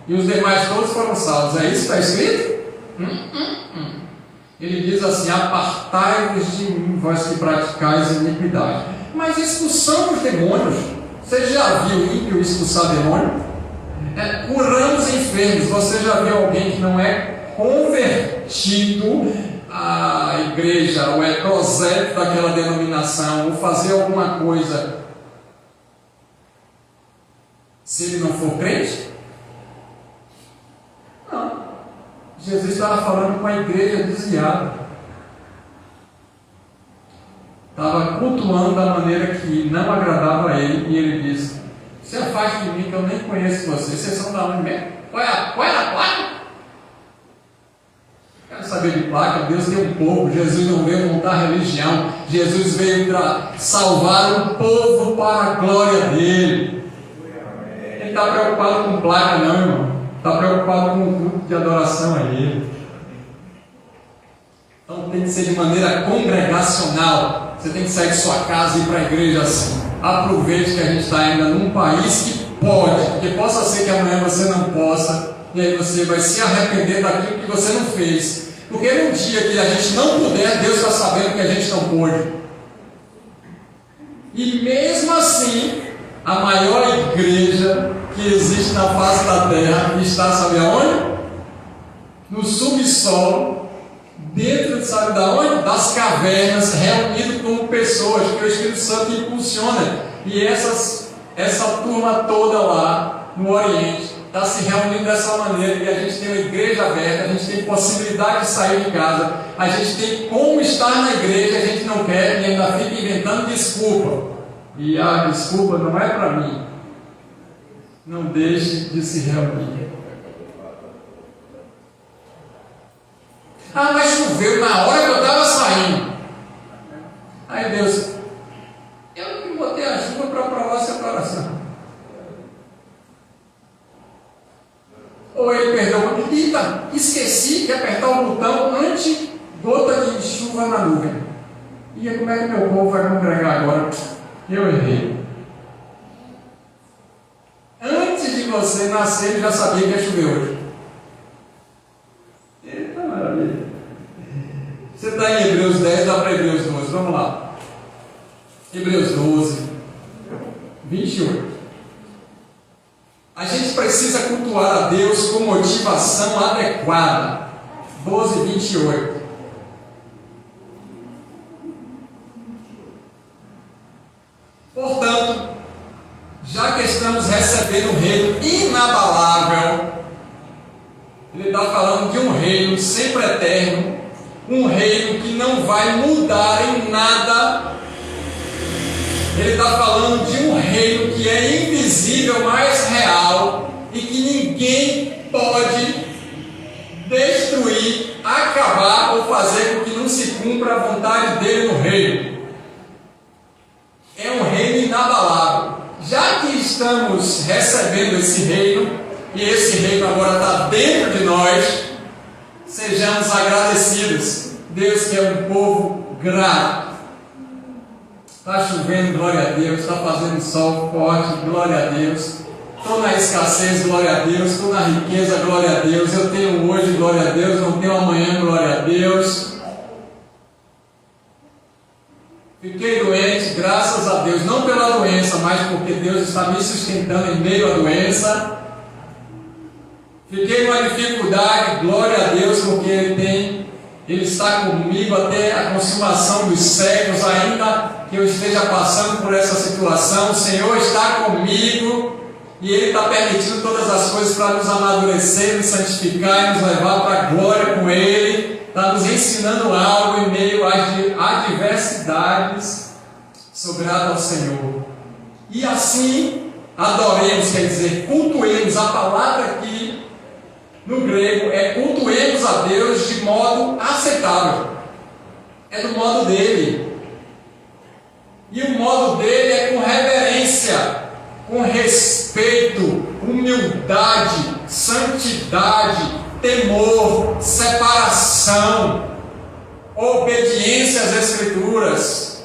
E os demais todos foram salvos. É isso que está escrito? Ele diz assim: apartai-vos de mim, vós que praticais iniquidade. Mas expulsamos demônios. Você já viu ímpio expulsar demônio? Curamos enfermos. Você já viu alguém que não é convertido à igreja, ou é prosélito daquela denominação, ou fazer alguma coisa, se ele não for crente? Não. Jesus estava falando com a igreja desviada. Estava cultuando da maneira que não agradava a ele, e ele disse: se afaste de mim, que eu nem conheço vocês. Vocês são da onde mesmo? Qual é a placa? Quero saber de placa. Deus tem um povo. Jesus não veio montar religião. Jesus veio para salvar um povo para a glória dele. Ele está preocupado com placa não, irmão. Está preocupado com o culto de adoração a ele. Então tem que ser de maneira congregacional. Você tem que sair de sua casa e ir para a igreja assim. Aproveite que a gente está ainda num país que pode, porque possa ser que amanhã você não possa, e aí você vai se arrepender daquilo que você não fez. Porque no dia que a gente não puder, Deus está sabendo que a gente não pôde. E mesmo assim, a maior igreja que existe na face da terra está, sabe aonde? No subsolo, dentro de sabe de onde? Das cavernas, reunido como pessoas, que o Espírito Santo impulsiona. E essa turma toda lá no Oriente está se reunindo dessa maneira, e a gente tem uma igreja aberta, a gente tem possibilidade de sair de casa, a gente tem como estar na igreja, a gente não quer e ainda fica inventando desculpa. E a desculpa não é para mim. Não deixe de se reunir. Ah, mas choveu na hora que eu estava saindo. Aí Deus, eu que botei a chuva para provar seu coração. Ou ele perdoa, eita, esqueci de apertar o botão anti-gota de chuva na nuvem. E como é que meu povo vai congregar agora? Eu errei. Antes de você nascer, ele já sabia que ia chover hoje. Eita maravilha. Você está em Hebreus 10, dá para Hebreus 12, vamos lá. Hebreus 12, 28. A gente precisa cultuar a Deus com motivação adequada. 12, 28. Portanto, já que estamos recebendo um reino inabalável, ele está falando de um reino sempre eterno, um reino que não vai mudar em nada. Ele está falando de um reino que é invisível, mas real, e que ninguém pode destruir, acabar ou fazer com que não se cumpra a vontade dele no reino. É um reino inabalável. Já que estamos recebendo esse reino, e esse reino agora está dentro de nós, sejamos agradecidos. Deus que é um povo grato. Está chovendo, glória a Deus. Está fazendo sol forte, glória a Deus. Estou na escassez, glória a Deus. Estou na riqueza, glória a Deus. Eu tenho hoje, glória a Deus. Não tenho amanhã, glória a Deus. Fiquei doente, graças a Deus. Não pela doença, mas porque Deus está me sustentando em meio à doença. Fiquei numa dificuldade, glória a Deus, porque Ele está comigo até a consumação dos séculos, ainda que eu esteja passando por essa situação. O Senhor está comigo e Ele está permitindo todas as coisas para nos amadurecer, nos santificar e nos levar para a glória com Ele. Está nos ensinando algo em meio às adversidades. Sou grato ao Senhor. E assim, adoremos, quer dizer, cultuemos. A palavra aqui no grego é cultuemos a Deus de modo aceitável. É do modo dele. E o modo dele é com reverência, com respeito, humildade, santidade, temor, separação, obediência às Escrituras.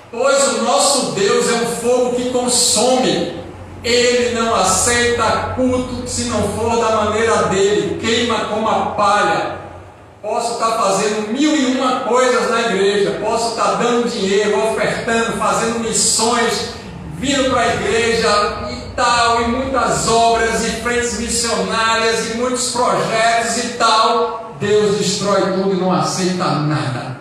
Pois o nosso Deus é um fogo que consome. Ele não aceita culto se não for da maneira dele, queima como a palha. Posso estar fazendo 1001 coisas na igreja, posso estar dando dinheiro, ofertando, fazendo missões, vindo para a igreja e tal, e muitas obras e frentes missionárias e muitos projetos e tal. Deus destrói tudo e não aceita nada,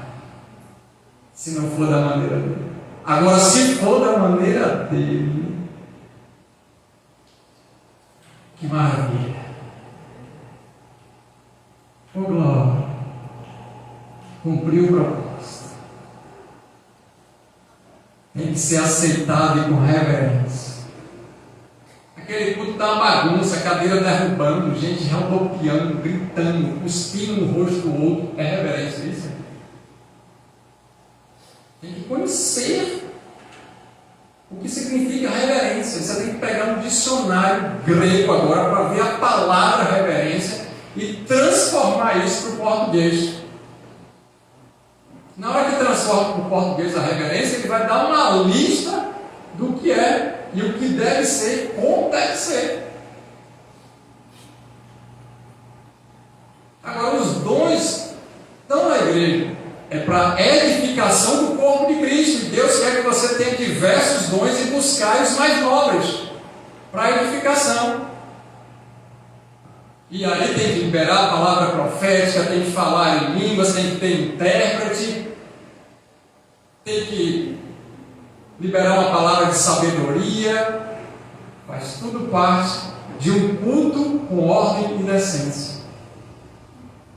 se não for da maneira dele. Agora, se for da maneira dele, que maravilha! Oh glória! Cumpriu o propósito. Tem que ser aceitado e com reverência. Aquele culto está uma bagunça, cadeira derrubando, gente rodopiando, gritando, cuspindo no rosto do outro. É reverência isso? Tem que conhecer o que significa reverência. Você tem que pegar um dicionário grego agora para ver a palavra reverência e transformar isso para o português. Na hora que transforma para o português a reverência, ele vai dar uma lista do que é e o que deve ser, como deve ser. Agora, os dons estão na igreja. É para edificação do corpo de Cristo. E Deus quer que você tenha diversos dons e buscar os mais nobres para edificação. E aí tem que liberar a palavra profética, tem que falar em línguas, tem que ter intérprete, tem que liberar uma palavra de sabedoria. Faz tudo parte de um culto com ordem e decência.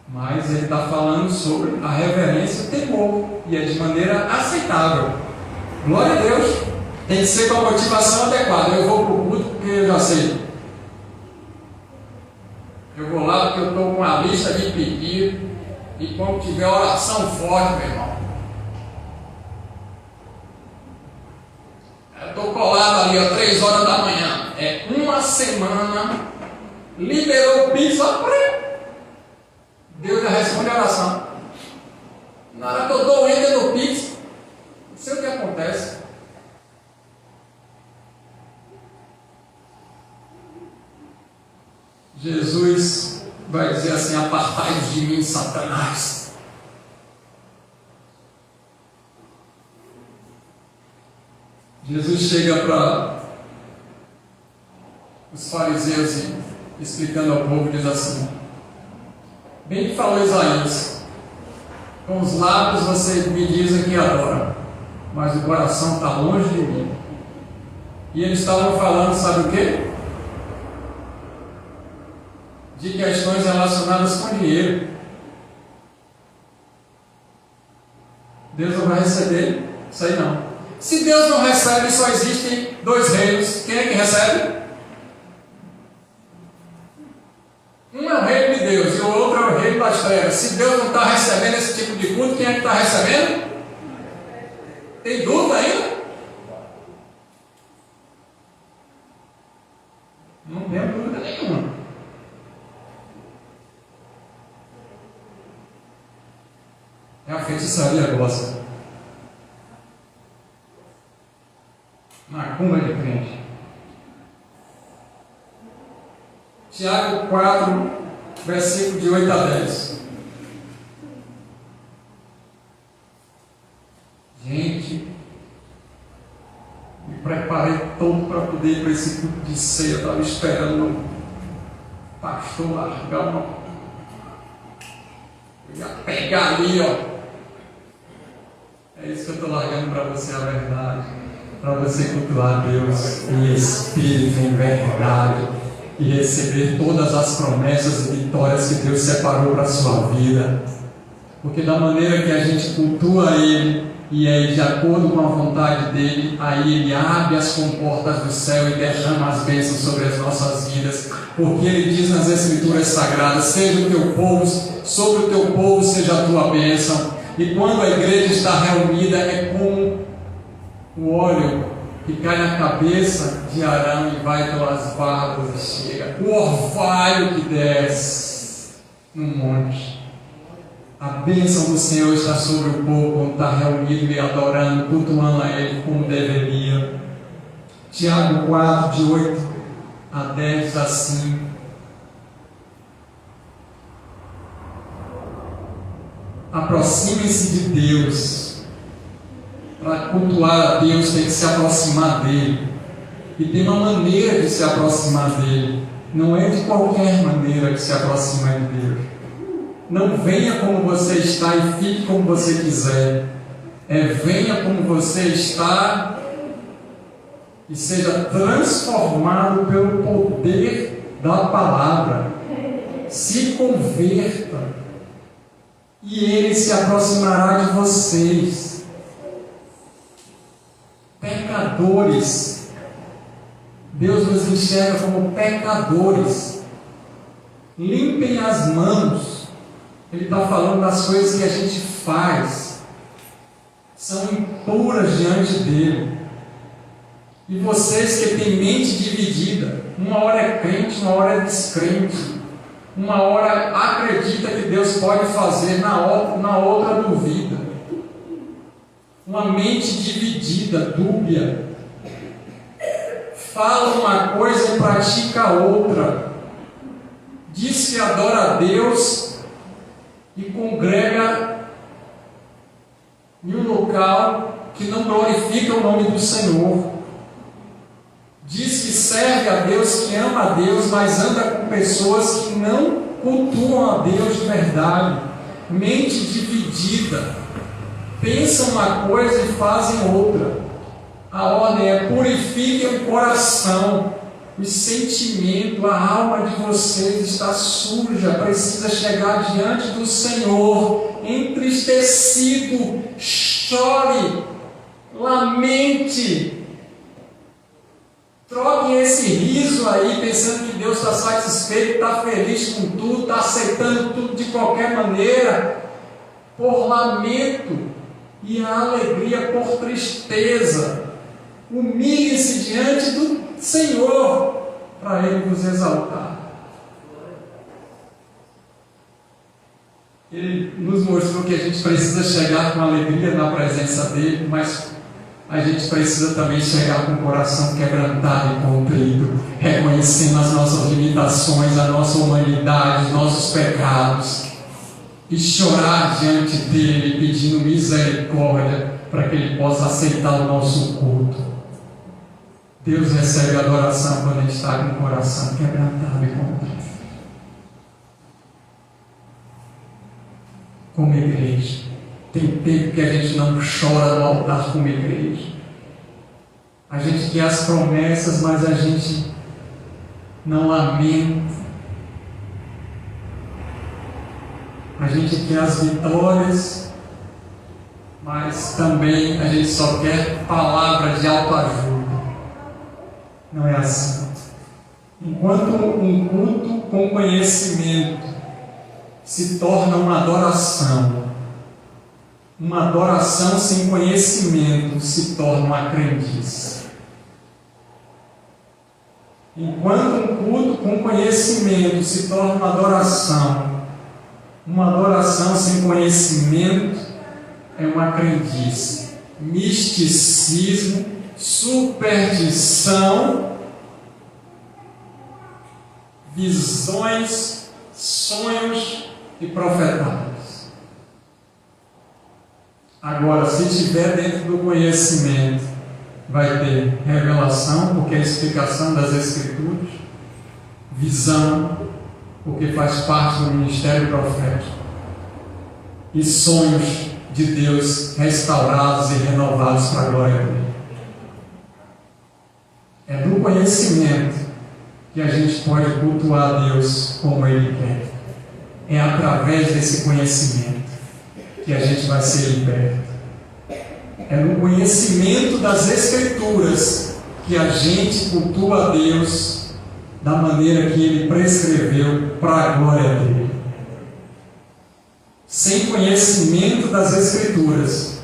Mas ele está falando sobre a reverência e o temor, e é de maneira aceitável. Glória a Deus. Tem que ser com a motivação adequada. Eu vou para o culto porque eu já sei. Eu vou lá porque eu estou com uma lista de pedidos, e quando tiver oração forte, meu irmão, eu estou colado ali, 3 horas da manhã. É uma semana, liberou o Pix, Deus já responde a oração. Na hora que eu dou o enter no Pix, não sei o que acontece. Jesus vai dizer assim: apartai-vos de mim, Satanás. Jesus chega para os fariseus e, explicando ao povo, diz assim: bem que falou Isaías, com os lábios vocês me dizem que adoram, mas o coração está longe de mim. E eles estavam falando, sabe o quê? De questões relacionadas com dinheiro. Deus não vai receber isso aí não. Se Deus não recebe, só existem 2 reinos. Quem é que recebe? Um é o reino de Deus e o outro é o reino das trevas. Se Deus não está recebendo esse tipo de culto, quem é que está recebendo? Tem dúvida ainda? Não tem dúvida nenhuma. É a feitiçaria gosta. Macumba de crente. Tiago 4, versículo de 8 a 10. Gente, me preparei todo para poder ir para esse culto de ceia. Eu estava esperando o pastor largar uma. Eu ia pegar ali, ó. É isso que eu estou largando para você, a verdade. Para você cultuar Deus em espírito, em verdade, e receber todas as promessas e vitórias que Deus separou para a sua vida. Porque da maneira que a gente cultua Ele, e é de acordo com a vontade dEle, aí Ele abre as comportas do céu e derrama as bênçãos sobre as nossas vidas. Porque Ele diz nas Escrituras Sagradas: seja o teu povo, sobre o teu povo seja a tua bênção. E quando a igreja está reunida, é como o óleo que cai na cabeça de Arão e vai pelas barbas e chega. O orvalho que desce no monte. A bênção do Senhor está sobre o povo quando está reunido e adorando, cultuando a Ele como deveria. Tiago 4, de 8 a 10, diz assim: aproximem-se de Deus. Para cultuar a Deus tem que se aproximar dEle. E tem uma maneira de se aproximar dEle. Não é de qualquer maneira que se aproxima de Deus. Não venha como você está e fique como você quiser. Venha como você está e seja transformado pelo poder da palavra. Se converta e Ele se aproximará de vocês. Pecadores, Deus nos enxerga como pecadores. Limpem as mãos. Ele está falando das coisas que a gente faz, são impuras diante dEle. E vocês que têm mente dividida, uma hora é crente, uma hora é descrente, uma hora acredita que Deus pode fazer, na outra duvida. Uma mente dividida, dúbia, fala uma coisa e pratica outra, diz que adora a Deus e congrega em um local que não glorifica o nome do Senhor. diz que serve a Deus, que ama a Deus, mas anda com pessoas que não cultuam a Deus de verdade, mente dividida, pensam uma coisa e fazem outra. A ordem é: purifiquem o coração, o sentimento, a alma de vocês está suja, precisa chegar diante do Senhor, entristecido, chore, lamente. Troquem esse riso aí, pensando que Deus está satisfeito, está feliz com tudo, está aceitando tudo de qualquer maneira, por lamento, e a alegria por tristeza. Humilhe-se diante do Senhor, para Ele vos exaltar. Ele nos mostrou que a gente precisa chegar com alegria na presença dEle, mas a gente precisa também chegar com o coração quebrantado e contrito, reconhecendo as nossas limitações, a nossa humanidade, os nossos pecados, e chorar diante dEle, pedindo misericórdia, para que Ele possa aceitar o nosso culto. Deus recebe a adoração quando a gente está com o coração quebrantado e contrito. Como igreja, tem tempo que a gente não chora no altar como igreja. A gente quer as promessas, mas a gente não lamenta. A gente quer as vitórias, mas também a gente só quer palavras de autoajuda. Não é assim. Enquanto um culto com conhecimento se torna uma adoração sem conhecimento se torna uma crendice. Enquanto um culto com conhecimento se torna uma adoração sem conhecimento é uma crendice. Misticismo, superstição, visões, sonhos e profetadas. Agora, se estiver dentro do conhecimento, vai ter revelação, porque é a explicação das Escrituras, visão, porque faz parte do ministério profético, e sonhos de Deus restaurados e renovados para a glória dele. É do conhecimento que a gente pode cultuar a Deus como Ele quer. É através desse conhecimento que a gente vai ser liberto. É no conhecimento das Escrituras que a gente cultua a Deus da maneira que Ele prescreveu para a glória dele. Sem conhecimento das Escrituras,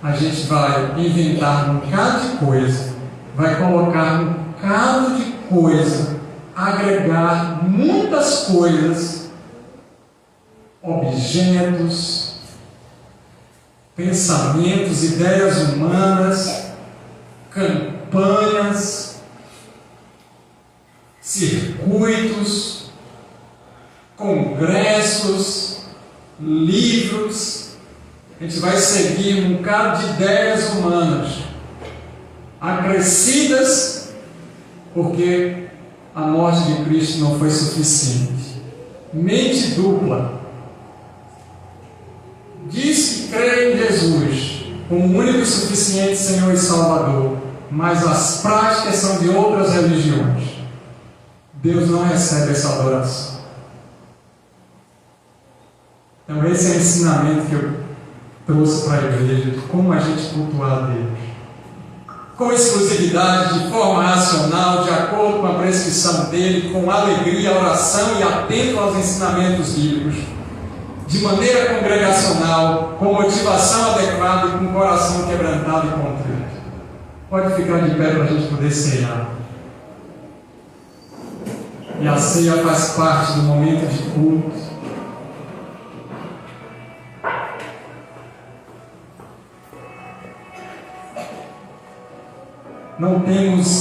a gente vai inventar um bocado de coisa, vai colocar um bocado de coisa, agregar muitas coisas, objetos, pensamentos, ideias humanas, campanhas, circuitos, congressos, livros. A gente vai seguir um bocado de ideias humanas, acrescidas, porque a morte de Cristo não foi suficiente. Mente dupla. Diz que crê em Jesus como o único e suficiente Senhor e Salvador, mas as práticas são de outras religiões. Deus não recebe essa adoração. Então esse é o ensinamento que eu trouxe para a igreja, de como a gente cultuar a Deus. Com exclusividade, de forma racional, de acordo com a prescrição dele, com alegria, oração e atento aos ensinamentos bíblicos, de maneira congregacional, com motivação adequada e com coração quebrantado e contrito. Pode ficar de pé para a gente poder ceiar. E a ceia faz parte do momento de culto. Não temos